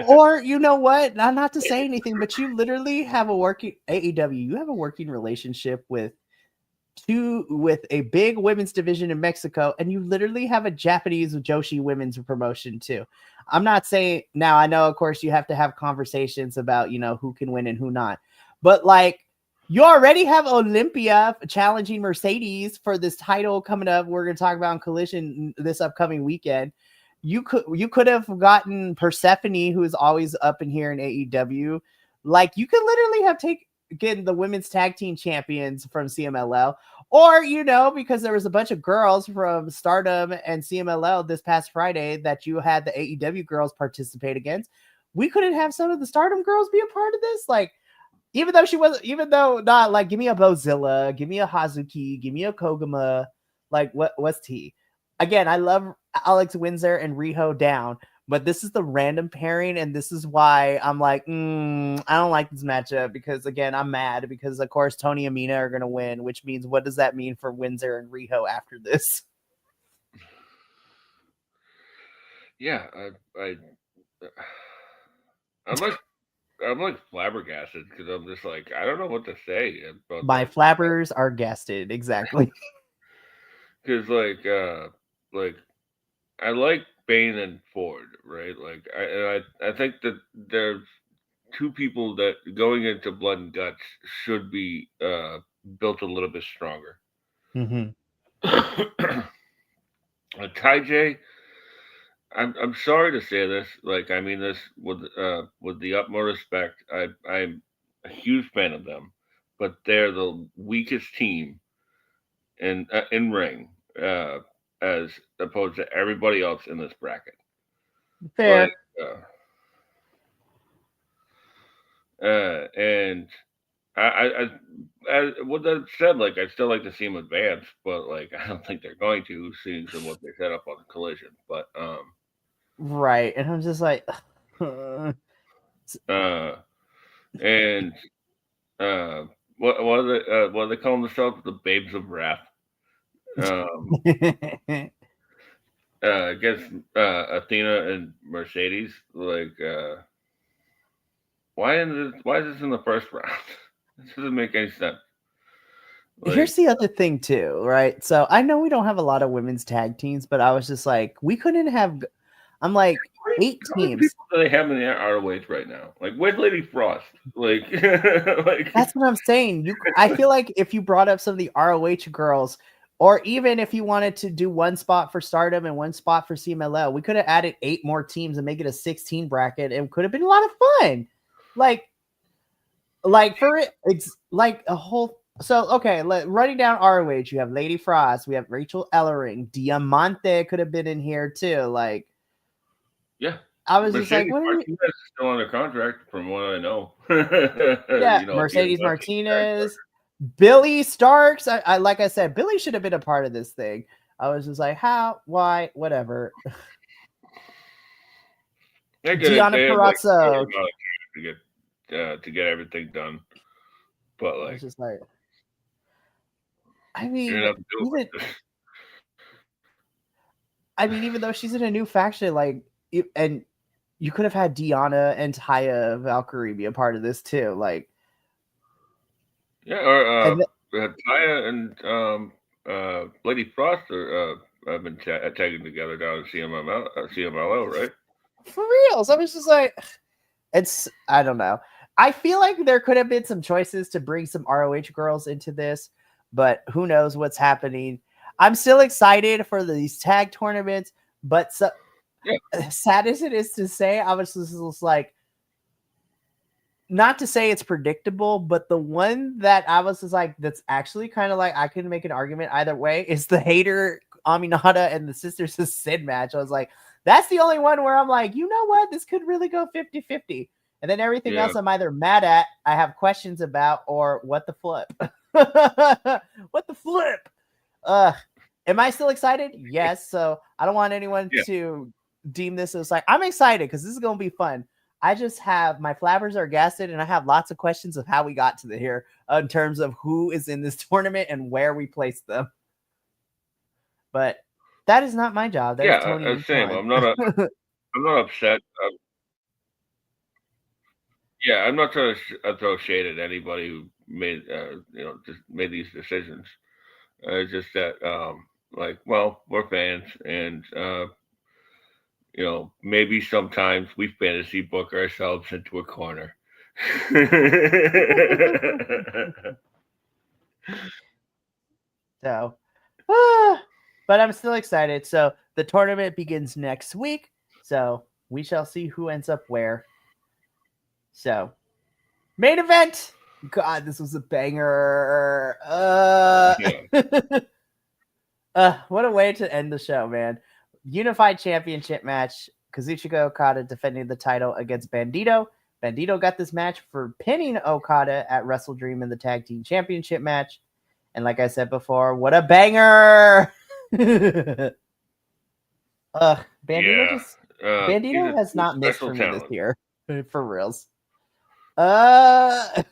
Or you know what? Not to say anything, but you literally have a working AEW. You have a working relationship with a big women's division in Mexico, and you literally have a Japanese Joshi women's promotion too. I'm not saying now. I know, of course, you have to have conversations about who can win and who not, but like you already have Olympia challenging Mercedes for this title coming up. We're going to talk about in Collision this upcoming weekend. You could have gotten Persephone, who is always up in here in AEW. Like you could literally have taken the women's tag team champions from CMLL, or because there was a bunch of girls from Stardom and CMLL this past Friday that you had the AEW girls participate against. We couldn't have some of the Stardom girls be a part of this, like. Even though not like, give me a Bozilla, give me a Hazuki, give me a Koguma, like what's T? Again, I love Alex Windsor and Riho down, but this is the random pairing, and this is why I'm like, I don't like this matchup because again, I'm mad because of course Tony and Mina are gonna win, which means what does that mean for Windsor and Riho after this? Yeah, I'm like flabbergasted because I'm just like I don't know what to say about My that. flabbers are gasted, exactly. Because like I like Bane and Ford, right? Like I think that there's two people that going into Blood and Guts should be built a little bit stronger. Mm-hmm. Ty J, I'm sorry to say this. Like I mean this with the utmost respect. I'm a huge fan of them, but they're the weakest team in ring uh, as opposed to everybody else in this bracket. Like Fair. and with that said, like I still like to see them advance, but like I don't think they're going to, seeing some what they set up on the Collision. But Right. And I'm just like uh, and what do they call themselves? The Babes of Wrath. Um, against Athena and Mercedes. Like, why is this in the first round? This doesn't make any sense. Like, Here's the other thing too, right? So I know we don't have a lot of women's tag teams, but I was just like, we couldn't have. I'm like, 8 how many teams. people do they have in the ROH right now? Like, where's Lady Frost? Like, like That's what I'm saying. I feel like if you brought up some of the ROH girls, or even if you wanted to do one spot for Stardom and one spot for CMLL, we could have added 8 more teams and make it a 16 bracket. It could have been a lot of fun. Like for it, it's like a whole. So okay, running down ROH, you have Lady Frost, we have Rachel Ellering, Diamante could have been in here too. Like, yeah. I was just like, Mercedes what are we? Martinez is still under contract, from what I know. Yeah, Mercedes Martinez, Billy Starks. I like I said, Billy should have been a part of this thing. I was just like, how, why, whatever. They get it. Gianna They have like Perazzo. to get everything done, but I like was just like, I you're mean, gonna have to do it even like this. even though she's in a new faction, like, and you could have had Deanna and Taya Valkyrie be a part of this too. Like, Yeah, or and Taya and Lady Frost have been tagging together down at CMLL, right? for real. So I was just like, I don't know. I feel like there could have been some choices to bring some ROH girls into this, but who knows what's happening. I'm still excited for these tag tournaments, but sad as it is to say, I was just like, not to say it's predictable, but the one that I was just like, that's actually kind of like, I can make an argument either way, is the Hater, Aminata, and the Sisters of Sid match. I was like, that's the only one where I'm like, you know what? This could really go 50-50. And then everything else I'm either mad at, I have questions about, or what the flip. What the flip? Am I still excited? Yes. So I don't want anyone to deem this as like, I'm excited because this is going to be fun. I just have my flabbers are gasted and I have lots of questions of how we got to here in terms of who is in this tournament and where we place them. But that is not my job. That is Tony and same. Sean. I'm not upset. I'm not trying to throw shade at anybody who made just made these decisions. It's just that like, well, we're fans, and maybe sometimes we fantasy book ourselves into a corner. So, but I'm still excited. So the tournament begins next week. So we shall see who ends up where. So, main event. God, this was a banger. What a way to end the show, man. Unified Championship match. Kazuchika Okada defending the title against Bandito. Bandito got this match for pinning Okada at Wrestle Dream in the Tag Team Championship match. And like I said before, what a banger! Bandito has not missed for me this year. For reals. I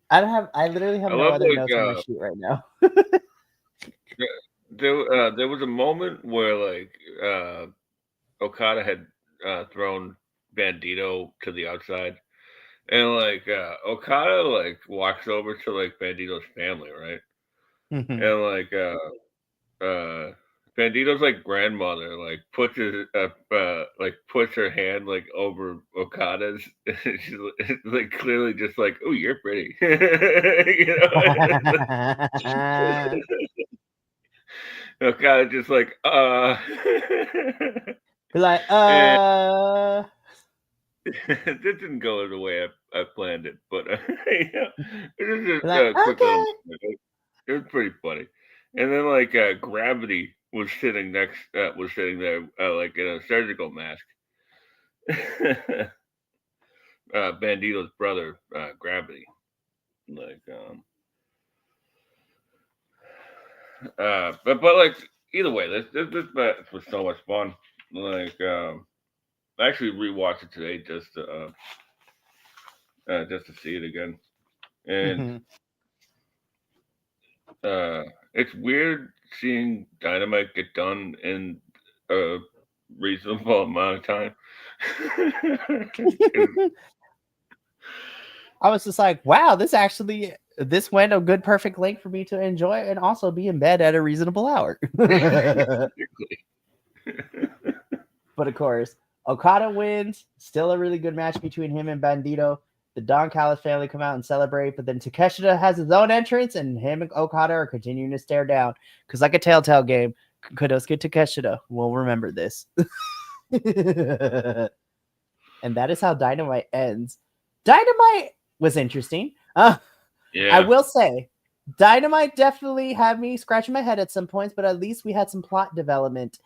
literally have no other notes on my sheet right now. There was a moment where like Okada had thrown Bandito to the outside, and like Okada like walks over to like Bandito's family, right? Mm-hmm. And like Bandito's like grandmother like puts her hand like over Okada's. She's like clearly just like, oh, you're pretty. Okada just like like This didn't go the way I planned it, but it was just a quick little. It was pretty funny. And then like Gravity was sitting there like in a surgical mask. Bandito's brother, Gravity. Like but like either way, this match was so much fun. Like I actually rewatched it today just to see it again. And it's weird seeing Dynamite get done in a reasonable amount of time. I was just like, wow, this went a good perfect length for me to enjoy and also be in bed at a reasonable hour. But of course, Okada wins. Still a really good match between him and Bandito. The Don Callis family come out and celebrate, but then Takeshita has his own entrance, and him and Okada are continuing to stare down. Because like a Telltale game, Konosuke Takeshita will remember this. And that is how Dynamite ends. Dynamite was interesting. I will say, Dynamite definitely had me scratching my head at some points, but at least we had some plot development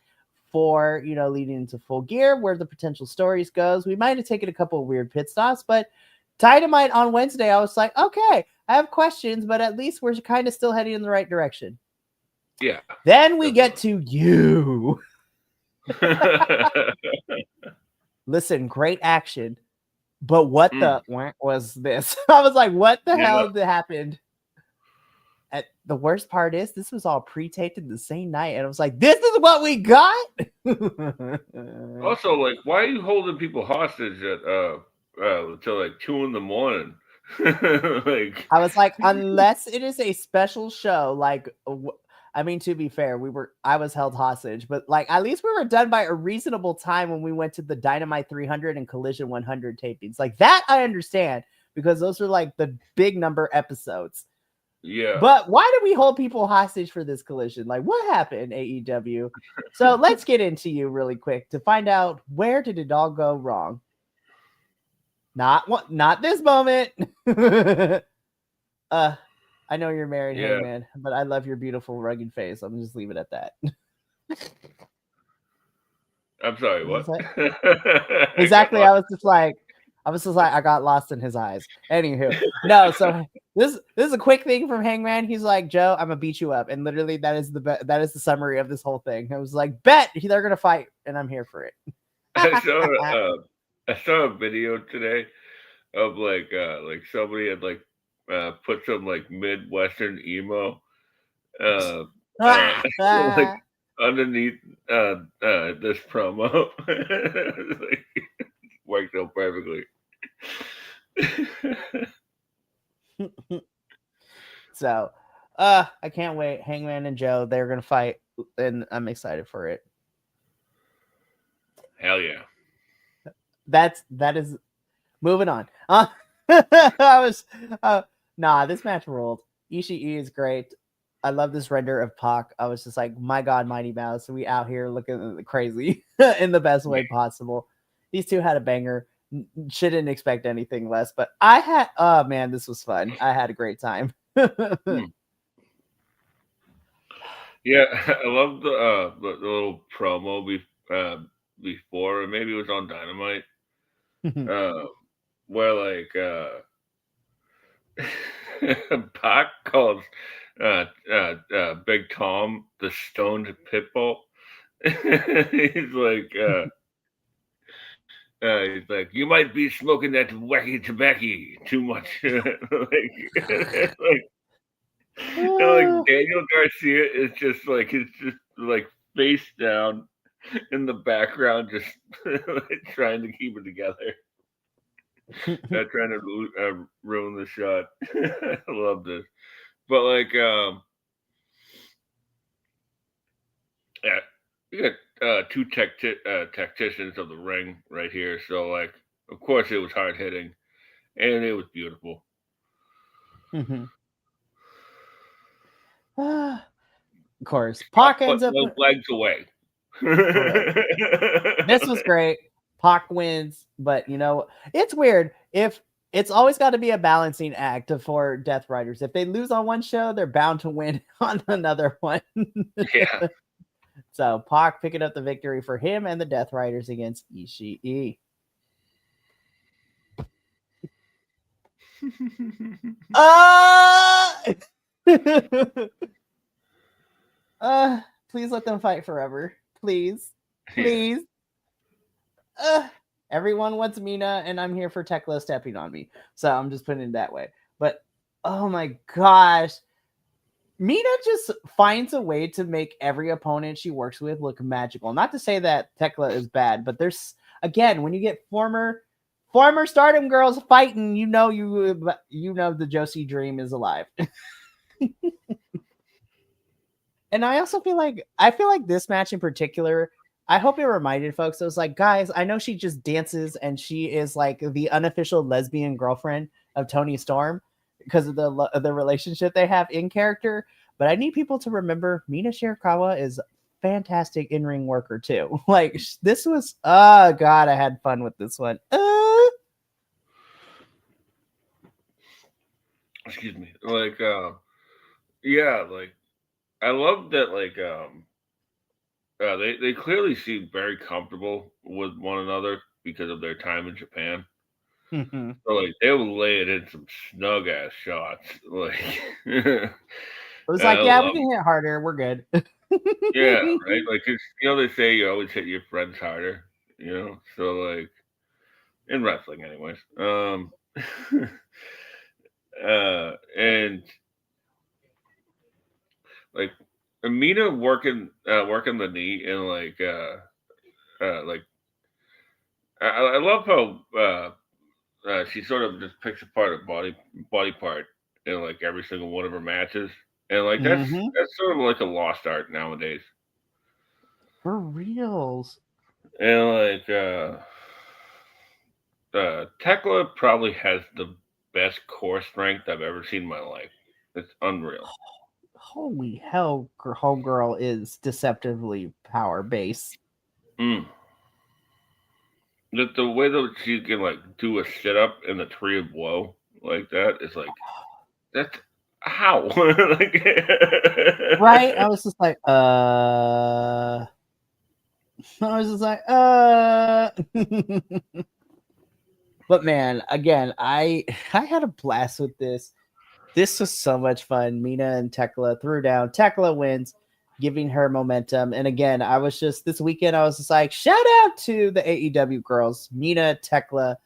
for, leading into Full Gear, where the potential stories goes. We might have taken a couple of weird pit stops, but Dynamite on Wednesday, I was like, okay, I have questions, but at least we're kind of still heading in the right direction. Yeah. Then we get to you. Listen, great action. But what the was this? I was like, what the hell happened? The worst part is this was all pre-taped in the same night. And I was like, this is what we got? Also, like, why are you holding people hostage at until like 2 a.m? Like, I was like, unless it is a special show, like, I mean, to be fair, I was held hostage, but like at least we were done by a reasonable time when we went to the Dynamite 300 and Collision 100 tapings. Like that I understand because those are like the big number episodes. Yeah. But why did we hold people hostage for this Collision? Like what happened, AEW? So let's get into you really quick to find out where did it all go wrong. Not this moment. I know you're married, hey man, but I love your beautiful rugged face. I'm just leave it at that. I'm sorry, what? Exactly. I was just like, I got lost in his eyes. Anywho, no. So This is a quick thing from Hangman. He's like, Joe, I'm gonna beat you up, and literally that is the summary of this whole thing. I was like, bet they're gonna fight, and I'm here for it. I saw a video today of like somebody had put some like Midwestern emo like underneath this promo. Like, worked out perfectly. So, I can't wait. Hangman and Joe, they're gonna fight, and I'm excited for it. Hell yeah. That is moving on. This match ruled. Ishii is great. I love this render of Pac. I was just like, my God, Mighty Mouse. We out here looking crazy in the best way possible. These two had a banger. Shouldn't expect anything less, but oh man, this was fun. I had a great time. Yeah, I love the little promo before, or maybe it was on Dynamite, where like Pac calls Big Tom the stoned pitbull. He's like, you might be smoking that wacky tobacco too much. Like Daniel Garcia is just like, he's just like face down in the background, just like, trying to keep it together. Not trying to ruin the shot. I love this. But like, yeah, you got two tacticians of the ring right here. So like, of course it was hard hitting, and it was beautiful. Of course, Pac ends up no legs away. This was great. Pac wins, but you know, it's weird. If it's always got to be a balancing act for Death Riders. If they lose on one show, they're bound to win on another one. Yeah. So Pac picking up the victory for him and the Death Riders against Ishii. Please let them fight forever. Please. Please. Everyone wants Mina, and I'm here for Tekla stepping on me. So I'm just putting it that way. But oh my gosh. Mina just finds a way to make every opponent she works with look magical. Not to say that Tekla is bad, but there's, again, when you get former Stardom girls fighting, you know the Josie dream is alive. And I also feel like this match in particular, I hope it reminded folks. It was like, guys, I know she just dances and she is like the unofficial lesbian girlfriend of Toni Storm because of the relationship they have in character. But I need people to remember Mina Shirakawa is fantastic in-ring worker too. Like, this was, oh God, I had fun with this one. Excuse me. Like, yeah, like, I love that, like, they clearly seem very comfortable with one another because of their time in Japan. Mm-hmm. So, like, they will lay it in some snug ass shots. Like, it was like, yeah, we can hit harder. We're good. Yeah, right. Like, it's, they say you always hit your friends harder. So like, in wrestling, anyways. And like, Amina working the knee, and like I love how she sort of just picks apart a body part in like every single one of her matches, and like that's sort of like a lost art nowadays. For reals. And like Tekla probably has the best core strength I've ever seen in my life. It's unreal. Holy hell, homegirl is deceptively power base. The way that she can like do a sit up in the tree of woe like that is like, that's how. Like, right? I was just like, I was just like, But man, again, I had a blast with this. This was so much fun. Mina and Tekla threw down. Tekla wins, giving her momentum. And again, I was just this weekend, I was just like, shout out to the AEW girls, Mina, Tekla,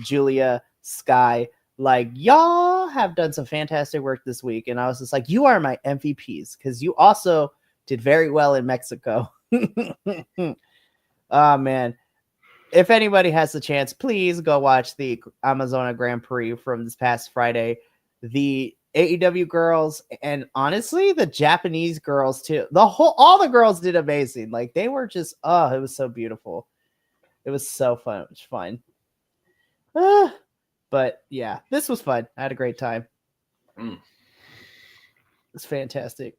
Julia, Sky. Like, y'all have done some fantastic work this week. And I was just like, you are my MVPs because you also did very well in Mexico. Oh, man. If anybody has the chance, please go watch the Amazona Grand Prix from this past Friday. The AEW girls and honestly the Japanese girls too. All the girls did amazing. Like they were just it was so beautiful. It was so fun. But yeah, this was fun. I had a great time. It's fantastic.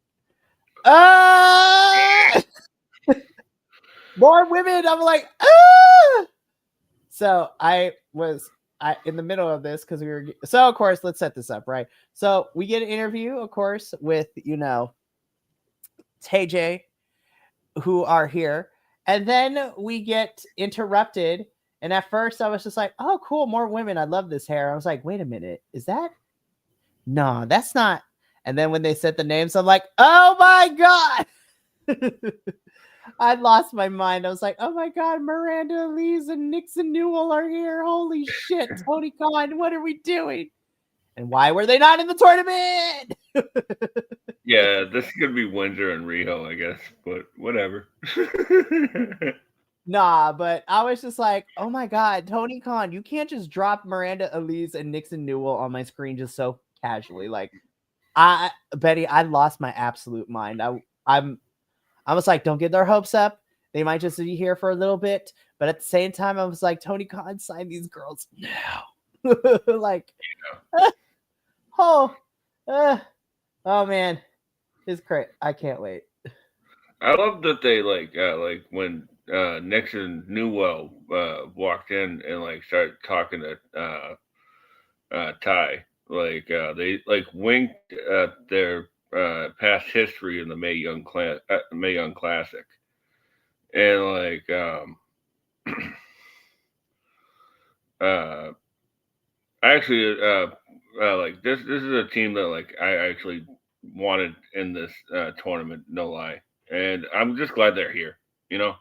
More women. I'm like, So I was in the middle of this because of course, let's set this up, right? So we get an interview, of course, with, TJ, who are here. And then we get interrupted. And at first I was just like, oh, cool, more women. I love this hair. I was like, wait a minute. Is that? No, that's not. And then when they said the names, I'm like, oh my God. I lost my mind. I was like, oh my God, Miranda Elise and Nixon Newell are here. Holy shit, Tony Khan, what are we doing? And why were they not in the tournament? Yeah, this could be Windsor and Riho, I guess, but whatever. Nah, but I was just like, oh my God, Tony Khan, you can't just drop Miranda Elise and Nixon Newell on my screen just so casually. Like, Betty, I lost my absolute mind. I was like, don't get their hopes up. They might just be here for a little bit. But at the same time, I was like, Tony Khan, sign these girls now. Like, oh man, it's great. I can't wait. I love that they like when Nixon Newell walked in and like started talking to Ty. Like they like winked at their past history in the May Young Classic, and like uh, I actually like this is a team that like I actually wanted in this tournament, no lie, and I'm just glad they're here. You know,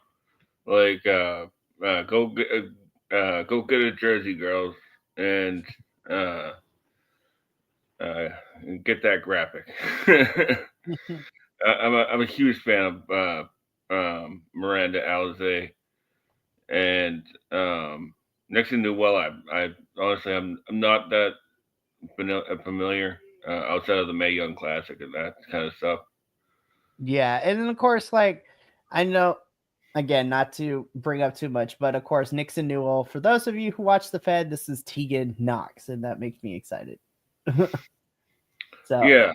like go get a jersey, girls, and uh, uh, get that graphic. I'm a huge fan of Miranda Alizé and Nixon Newell. I honestly I'm not that familiar outside of the May Young Classic and that kind of stuff. Yeah, and then of course, like I know, again, not to bring up too much, but of course, Nixon Newell. For those of you who watch the Fed, this is Tegan Knox, and that makes me excited. So Yeah,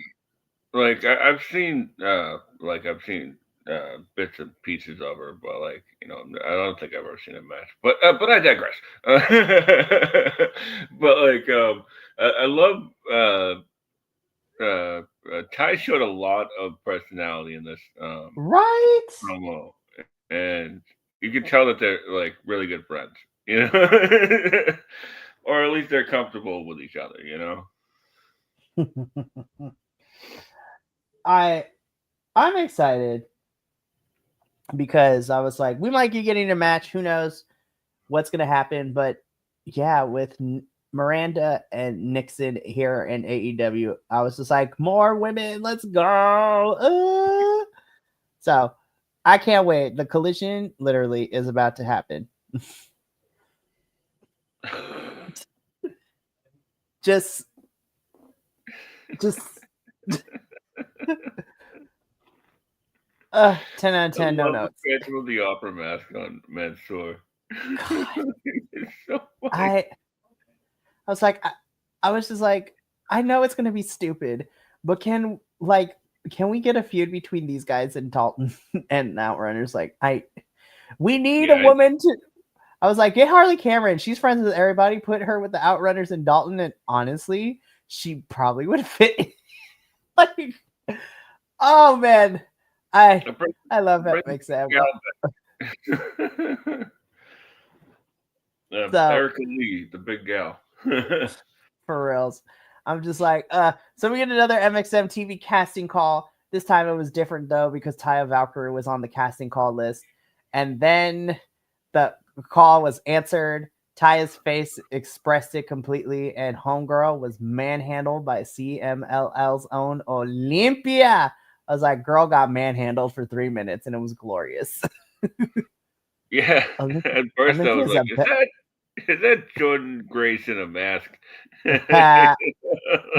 like I've seen bits and pieces of her, but like I don't think I've ever seen a match. But I digress. But like I love Ty showed a lot of personality in this right. promo, and you can tell that they're like really good friends, or at least they're comfortable with each other, I'm excited because I was like, we might be getting a match. Who knows what's gonna happen? But yeah, with Miranda and Nixon here in AEW, I was just like, more women, let's go. So I can't wait. The collision literally is about to happen. just 10 out of 10, no love the notes. Phantom of the Opera mask on Mansoor. It's so funny. I was like, I was just like, I know it's gonna be stupid, but can we get a feud between these guys and Dalton and Outrunners? Like, we need a woman to. I was like, get Harley Cameron. She's friends with everybody. Put her with the Outrunners and Dalton, and honestly, she probably would fit. Like, oh man, I love that example. So, Erica Lee, the big gal. for reals. I'm just like, so we get another MXM TV casting call. This time it was different though because Taya Valkyrie was on the casting call list. And then the call was answered. Taya's face expressed it completely, and Homegirl was manhandled by CMLL's own Olympia. I was like, girl got manhandled for 3 minutes, and it was glorious. Yeah. Olympia, At first I was Olympia's like, a is that Jordan Grace in a mask?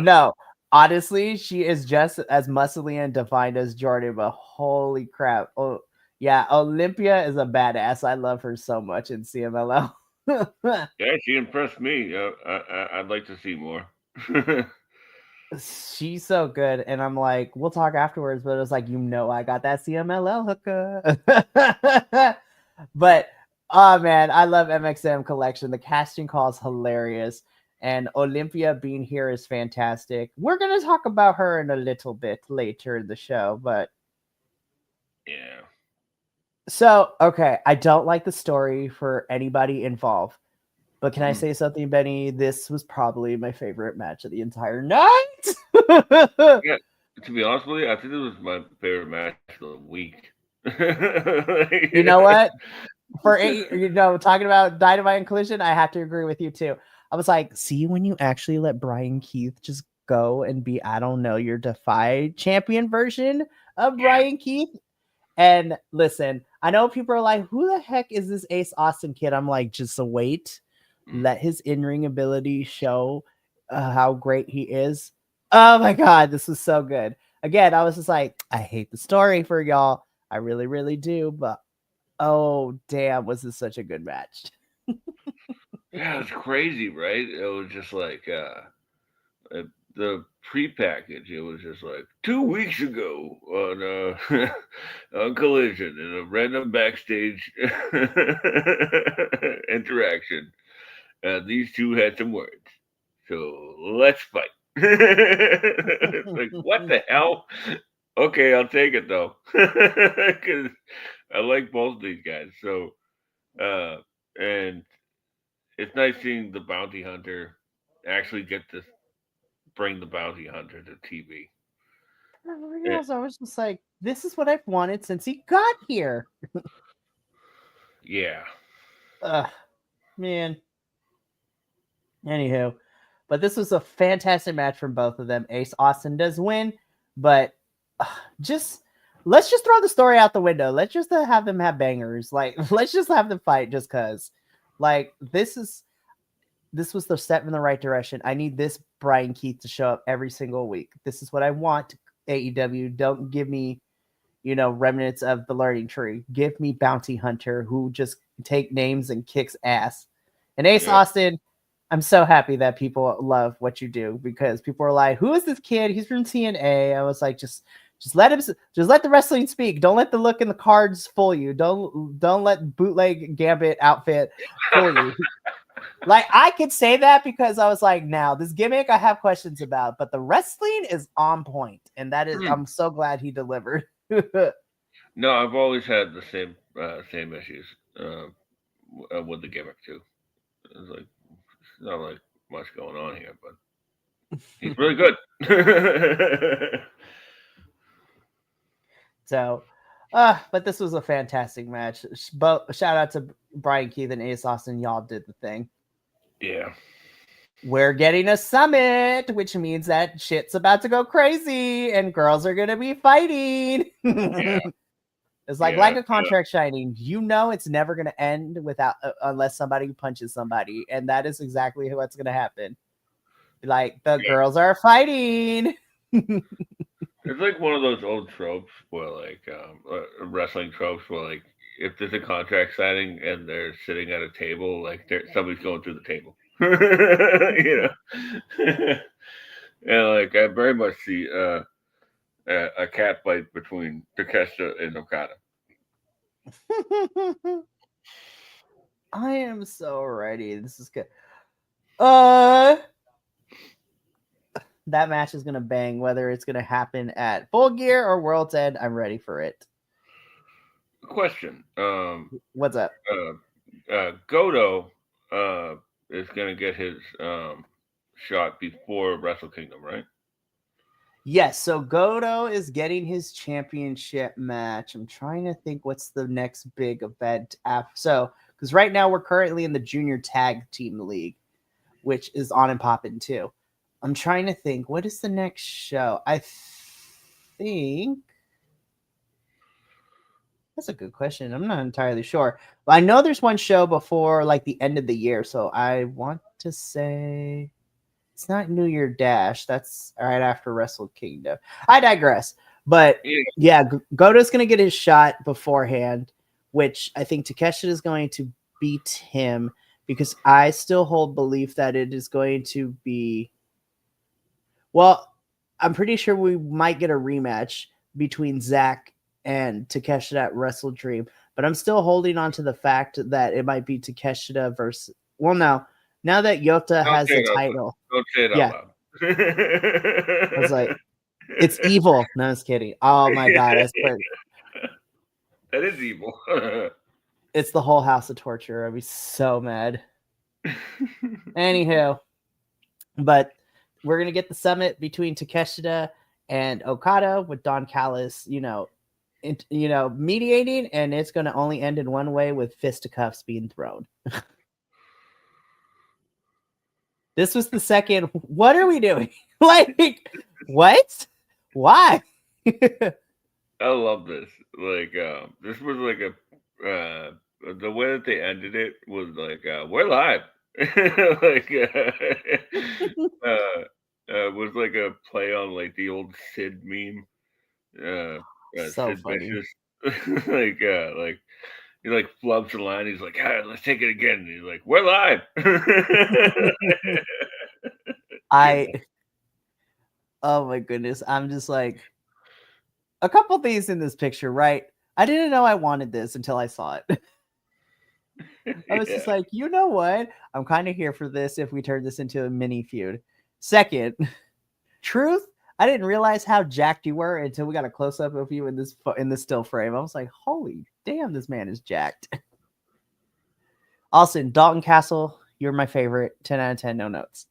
no, honestly, she is just as muscly and defined as Jordan, but holy crap. Oh, yeah, Olympia is a badass. I love her so much in CMLL. Yeah, she impressed me. I'd like to see more. She's so good. And I'm like, we'll talk afterwards, but it's like, I got that CMLL hooker. But oh man, I love MXM collection. The casting call is hilarious. And Olympia being here is fantastic. We're gonna talk about her in a little bit later in the show, but Yeah. so okay, I don't like the story for anybody involved. But can I Mm. say something, Benny? This was probably my favorite match of the entire night. Yeah. To be honest with you, I think this was my favorite match of the week. You know what? Talking about Dynamite and Collision, I have to agree with you too. I was like, see, when you actually let Brian Keith just go and be, I don't know, your Defy champion version of Yeah. Brian Keith. And listen, I know people are like, who the heck is this Ace Austin kid? I'm like, just wait, Mm. let his in-ring ability show how great he is. Oh my God, this was so good. Again, I was just like, I hate the story for y'all. I really, really do. But oh, damn, was this such a good match? Yeah, it's crazy, right? It was just like the pre-package. It was just like 2 weeks ago on on Collision in a random backstage interaction. These two had some words. So let's fight. It's like, what the hell? Okay, I'll take it though. Because I like both of these guys. So, uh, and it's nice seeing the bounty hunter actually get to bring the bounty hunter to TV. For Eh, reals, I was just like, this is what I've wanted since he got here. yeah. Ugh, man. Anywho, but this was a fantastic match from both of them. Ace Austin does win, but just let's just throw the story out the window. Let's just have them have bangers. Like let's just have them fight just cuz. Like this was the step in the right direction. I need this Brian Keith to show up every single week. This is what I want. AEW, don't give me, remnants of the learning tree. Give me Bounty Hunter who just take names and kicks ass. And Ace Yep. Austin, I'm so happy that people love what you do because people are like, "Who is this kid? He's from TNA." I was like, just let the wrestling speak. Don't let the look in the cards fool you. Don't let bootleg Gambit outfit fool you. Like I could say that because I was like, now this gimmick I have questions about, but the wrestling is on point, and that is I'm so glad he delivered. No, I've always had the same issues with the gimmick too. It's like it's not like much going on here, but he's really good. So, but this was a fantastic match. Shout out to Brian Keith and Ace Austin. Y'all did the thing. Yeah. We're getting a summit, which means that shit's about to go crazy and girls are gonna be fighting. Yeah. It's Yeah. like a contract shining. It's never gonna end without unless somebody punches somebody, and that is exactly what's gonna happen. Like the Yeah. girls are fighting. It's like one of those old tropes where, like, wrestling tropes where, like, if there's a contract signing and they're sitting at a table, like, somebody's going through the table. You know? And, like, I very much see a cat fight between Takeshita and Okada. I am so ready. This is good. Uh, that match is gonna bang. Whether it's gonna happen at Full Gear or World's End, I'm ready for it. Question. What's up? Godo is going to get his shot before Wrestle Kingdom, right? Yes, so Goto is getting his championship match. I'm trying to think what's the next big event after. So, because right now we're currently in the Junior Tag Team League, which is on and popping too. I'm trying to think what is the next show. I think that's a good question. I'm not entirely sure, but I know there's one show before like the end of the year. So I want to say it's not New Year Dash. That's right after Wrestle Kingdom. I digress. But Yeah. yeah, Goto's going to get his shot beforehand, which I think Takeshita is going to beat him because I still hold belief that it is going to be. Well, I'm pretty sure we might get a rematch between Zach and Takeshita at Wrestle Dream, but I'm still holding on to the fact that it might be Takeshita versus. Well, no, now that Yota Don't has say the it out loud. title, Don't say it out yeah, loud. I was like, it's evil. No, I was kidding. Oh my god, I swear, That is evil. it's the whole house of torture. I'd be so mad. Anywho, but we're gonna get the summit between Takeshita and Okada with Don Callis, mediating, and it's gonna only end in one way with fisticuffs being thrown. This was the second. What are we doing? Like, what? Why? I love this. Like, this was like the way that they ended it was like, we're live. Like, was like a play on like the old Sid meme. Uh, So Sid funny. Vicious. Like he like flubs the line. He's like, let's take it again. And he's like, we're live. You I know? oh my goodness. I'm just like a couple things in this picture, right? I didn't know I wanted this until I saw it. I was just Yeah. like, you know what? I'm kind of here for this if we turn this into a mini feud. Second, truth, I didn't realize how jacked you were until we got a close up of you in this still frame. I was like, holy damn, this man is jacked. Austin, Dalton Castle, you're my favorite. 10 out of 10, no notes.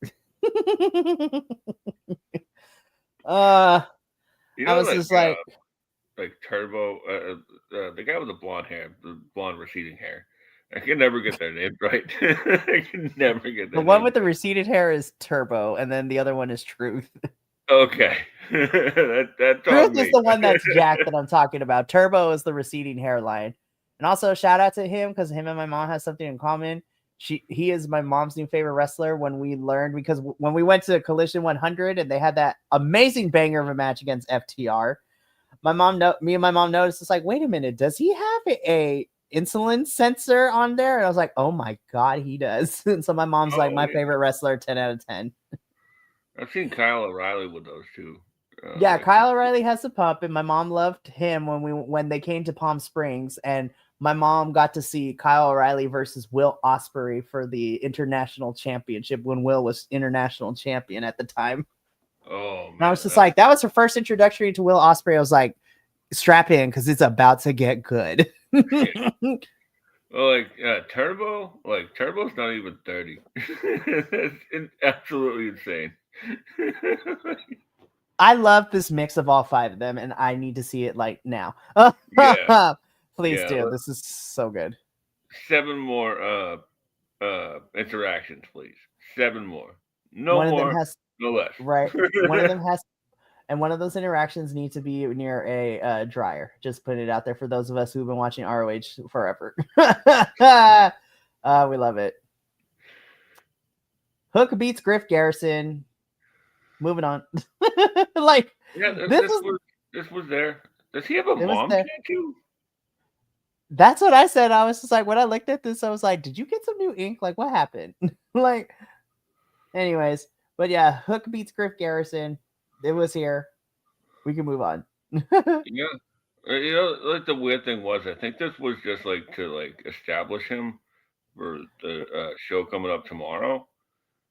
uh, You I know, was just like, like Turbo, the guy with the blonde hair, the blonde receding hair. I can never get their names right. I can never get the their one names with the right. receded hair is Turbo, and then the other one is Truth. Okay, that's Truth on is me. the one that's jacked that I'm talking about. Turbo is the receding hairline. And also shout out to him because him and my mom has something in common. He is my mom's new favorite wrestler when we learned because when we went to Collision 100 and they had that amazing banger of a match against FTR, me and my mom noticed it's like, wait a minute, does he have a insulin sensor on there? And I was like, oh my god, he does. And so my mom's like, Oh my yeah, favorite wrestler, 10 out of 10. I've seen Kyle O'Reilly with those two. Yeah, Like Kyle O'Reilly has a pup, and my mom loved him when they came to Palm Springs, and my mom got to see Kyle O'Reilly versus Will Ospreay for the international championship when Will was international champion at the time. oh And I man, was just like, that was her first introductory to Will Ospreay. I was like, strap in because it's about to get good. well, like Turbo's not even 30. That's absolutely insane. I love this mix of all five of them, and I need to see it like now. Yeah, Please yeah. do. This is so good. 7 more interactions, please. 7 more. No One of them more, has no less. right. One of them has And one of those interactions need to be near a dryer. Just putting it out there for those of us who've been watching ROH forever. We love it. Hook beats Griff Garrison. Moving on. Like Yeah, this was this was there. Does he have a it was mom there. tattoo? That's what I said. I was just like, when I looked at this, I was like, did you get some new ink? Like, what happened? Like, anyways, but yeah, Hook beats Griff Garrison. It was here. We can move on. Yeah. You know, like the weird thing was, I think this was just like to like establish him for the show coming up tomorrow,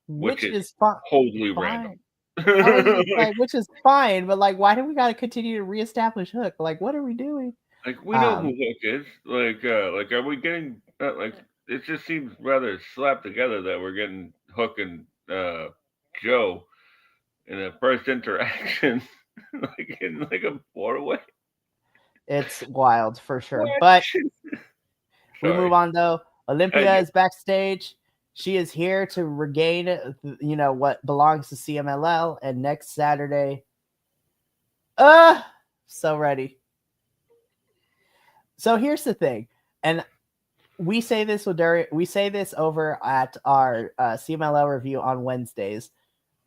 which Which is is totally random. fine. I was just like, like, which is fine, but like, why do we got to continue to reestablish Hook? Like, what are we doing? like we know who Um, Hook is. Like are we getting like? It just seems rather slapped together that we're getting Hook and Joe in the first interaction, like in like a 4-way. It's wild for sure. What? But we Sorry. move on though. I Olympia get is backstage. She is here to regain, what belongs to CMLL. And next Saturday, so ready. So here's the thing, and we say this over at our CMLL review on Wednesdays.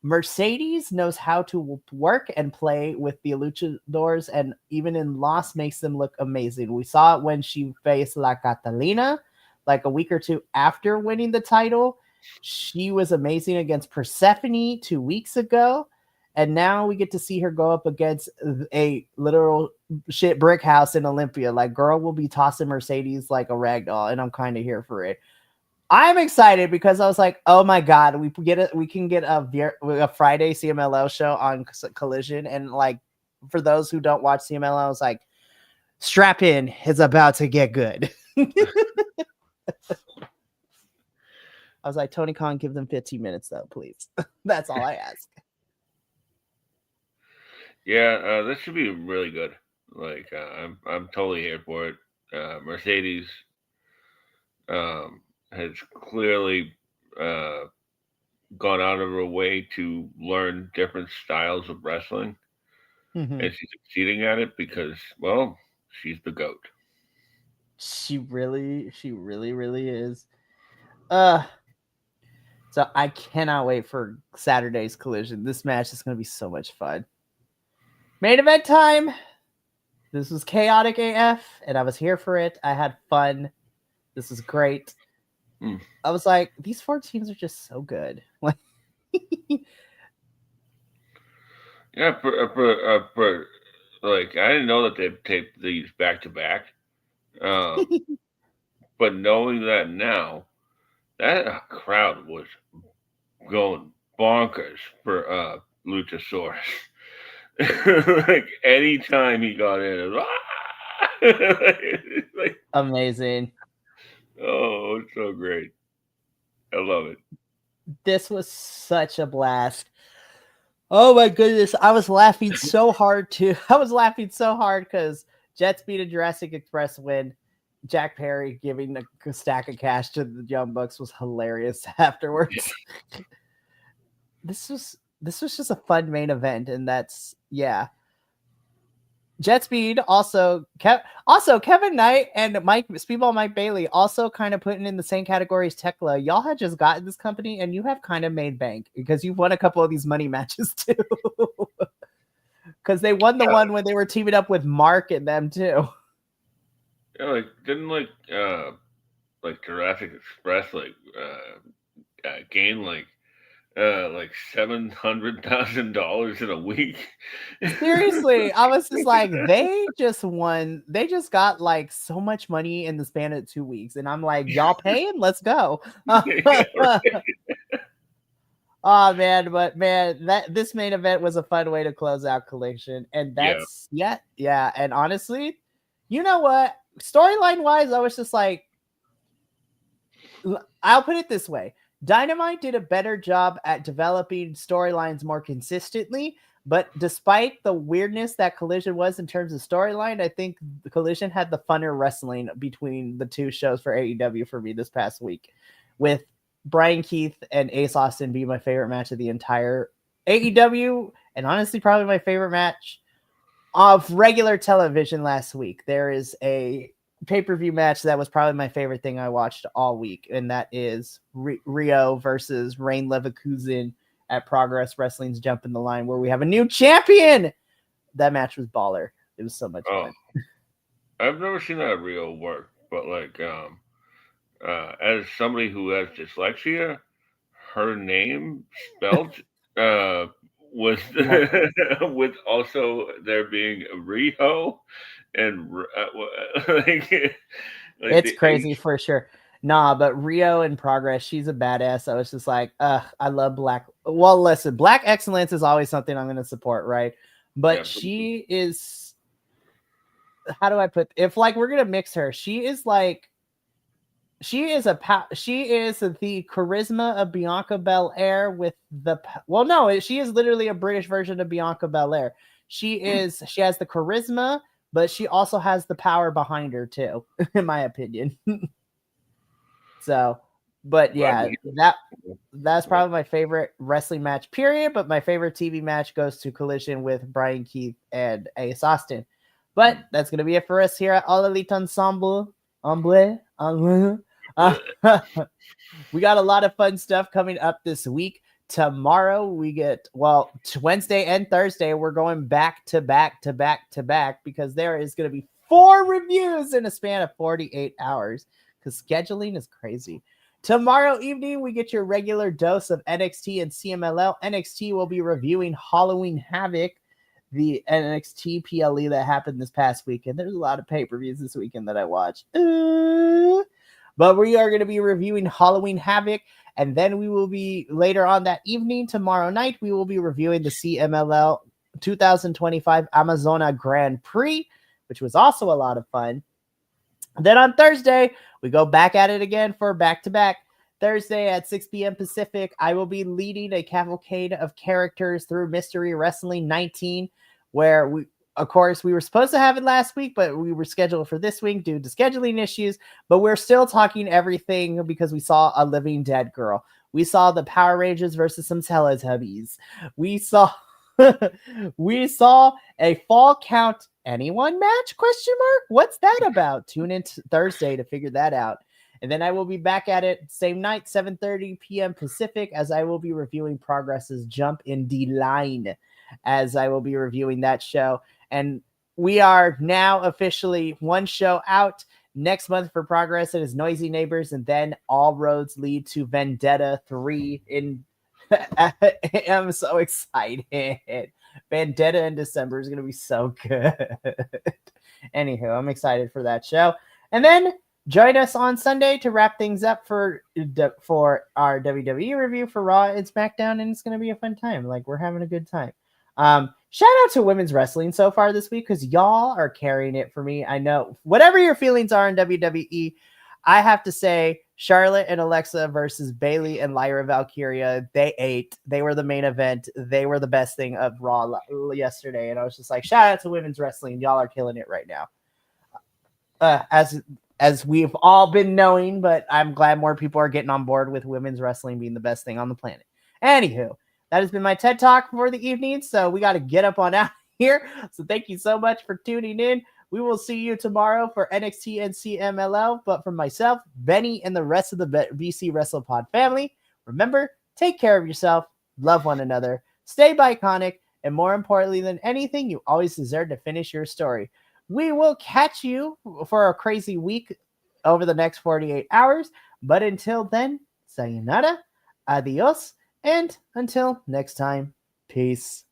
Mercedes knows how to work and play with the luchadors, and even in loss makes them look amazing. We saw it when she faced La Catalina, like a week or two after winning the title. She was amazing against Persephone 2 weeks ago, and now we get to see her go up against a literal shit brick house in Olympia. Like, girl will be tossing Mercedes like a rag doll, and I'm kind of here for it. I'm excited because I was like, oh my god, we can get a Friday CMLL show on Collision, and like for those who don't watch CMLL, I was like, strap in, it's about to get good. I was like, Tony Khan, give them 15 minutes though, please. That's all I ask. Yeah, this should be really good. Like, I'm totally here for it. Mercedes has clearly uh, gone out of her way to learn different styles of wrestling, Mm-hmm. and she's succeeding at it because, well, she's the goat. She really, really is. So I cannot wait for Saturday's Collision. This match is going to be so much fun. Main event time. This was chaotic AF, and I was here for it. I had fun. This was great. I was like, these 4 teams are just so good. Yeah, for like, I didn't know that they taped these back to back. But knowing that now, that crowd was going bonkers for Luchasaurus. Like, anytime he got in, it was, like, amazing. Oh, it's so great. I love it. This was such a blast. Oh my goodness. I was laughing so hard too. I was laughing so hard because Jet Speed and Jurassic Express win. Jack Perry giving a stack of cash to the Young Bucks was hilarious afterwards. This was just a fun main event, and that's Jet Speed also Kevin Knight and Speedball Mike Bailey also kind of putting in the same category as Tekla. Y'all had just gotten this company and you have kind of made bank because you've won a couple of these money matches too. Because they won the one when they were teaming up with Mark and them too. Yeah, like, didn't like Jurassic Express gain like $700,000 in a week. Seriously, I was just like, they just got like so much money in the span of 2 weeks, and I'm like, y'all paying? Let's go. Yeah, right. Oh man, but man, this main event was a fun way to close out Collision, and that's yeah. And honestly, you know what? Storyline wise, I was just like, I'll put it this way. Dynamite did a better job at developing storylines more consistently, but despite the weirdness that Collision was in terms of storyline, I think the Collision had the funner wrestling between the 2 shows for AEW for me this past week, with Brian Keith and Ace Austin being my favorite match of the entire AEW, and honestly probably my favorite match of regular television last week. There is a pay-per-view match that was probably my favorite thing I watched all week, and that is Rio versus Rain Leverkusen at Progress Wrestling's Jump in the Line, where we have a new champion. That match was baller. It was so much fun. I've never seen that Rio work, but like as somebody who has dyslexia, her name spelled with with also there being Rio and it's crazy for sure. Nah, but Rio in Progress, she's a badass. I was just like, I love Black. Well, listen, Black Excellence is always something I'm going to support, right? But she is, how do I put, if like we're going to mix her, she is like She is she is the charisma of Bianca Belair with well, no, she is literally a British version of Bianca Belair. She has the charisma, but she also has the power behind her too, in my opinion. So, but yeah, that's probably my favorite wrestling match, period. But my favorite TV match goes to Collision with Brian Keith and Ace Austin. But that's gonna be it for us here at All Elite Ensemble. We got a lot of fun stuff coming up this week. Tomorrow we get Wednesday and Thursday we're going back to back to back to back because there is going to be 4 reviews in a span of 48 hours because scheduling is crazy. Tomorrow evening we get your regular dose of NXT and CMLL. NXT will be reviewing Halloween Havoc, the NXT PLE that happened this past weekend. There's a lot of pay-per-views this weekend that I watched. But we are going to be reviewing Halloween Havoc, and then we will be later on that evening, tomorrow night, we will be reviewing the CMLL 2025 Amazona Grand Prix, which was also a lot of fun. And then on Thursday, we go back at it again for back-to-back. Thursday at 6 p.m. Pacific, I will be leading a cavalcade of characters through Mystery Wrestling 19, where of course, we were supposed to have it last week, but we were scheduled for this week due to scheduling issues. But we're still talking everything because we saw a living dead girl. We saw the Power Rangers versus some Teletubbies. We saw we saw a Fall Count Anyone match? ? What's that about? Tune in Thursday to figure that out. And then I will be back at it same night, 7:30 p.m. Pacific, as I will be reviewing Progress's Jump in D-Line, as I will be reviewing that show. And we are now officially one show out. Next month for Progress, it is Noisy Neighbors, and then all roads lead to Vendetta 3 in I'm so excited. Vendetta in December is going to be so good. Anywho, I'm excited for that show. And then join us on Sunday to wrap things up for our WWE review for Raw and SmackDown, and it's going to be a fun time. Like, we're having a good time. Shout out to women's wrestling so far this week because y'all are carrying it for me. I know whatever your feelings are in WWE, I have to say Charlotte and Alexa versus Bayley and Lyra Valkyria, they ate. They were the main event. They were the best thing of Raw yesterday. And I was just like, shout out to women's wrestling. Y'all are killing it right now. As we've all been knowing, but I'm glad more people are getting on board with women's wrestling being the best thing on the planet. Anywho, that has been my TED Talk for the evening, so we got to get up on out here. So thank you so much for tuning in. We will see you tomorrow for NXT and CMLL, but from myself, Benny, and the rest of the BC WrestlePod family, remember, take care of yourself, love one another, stay iconic, and more importantly than anything, you always deserve to finish your story. We will catch you for a crazy week over the next 48 hours, but until then, sayonara, adios, and until next time, peace.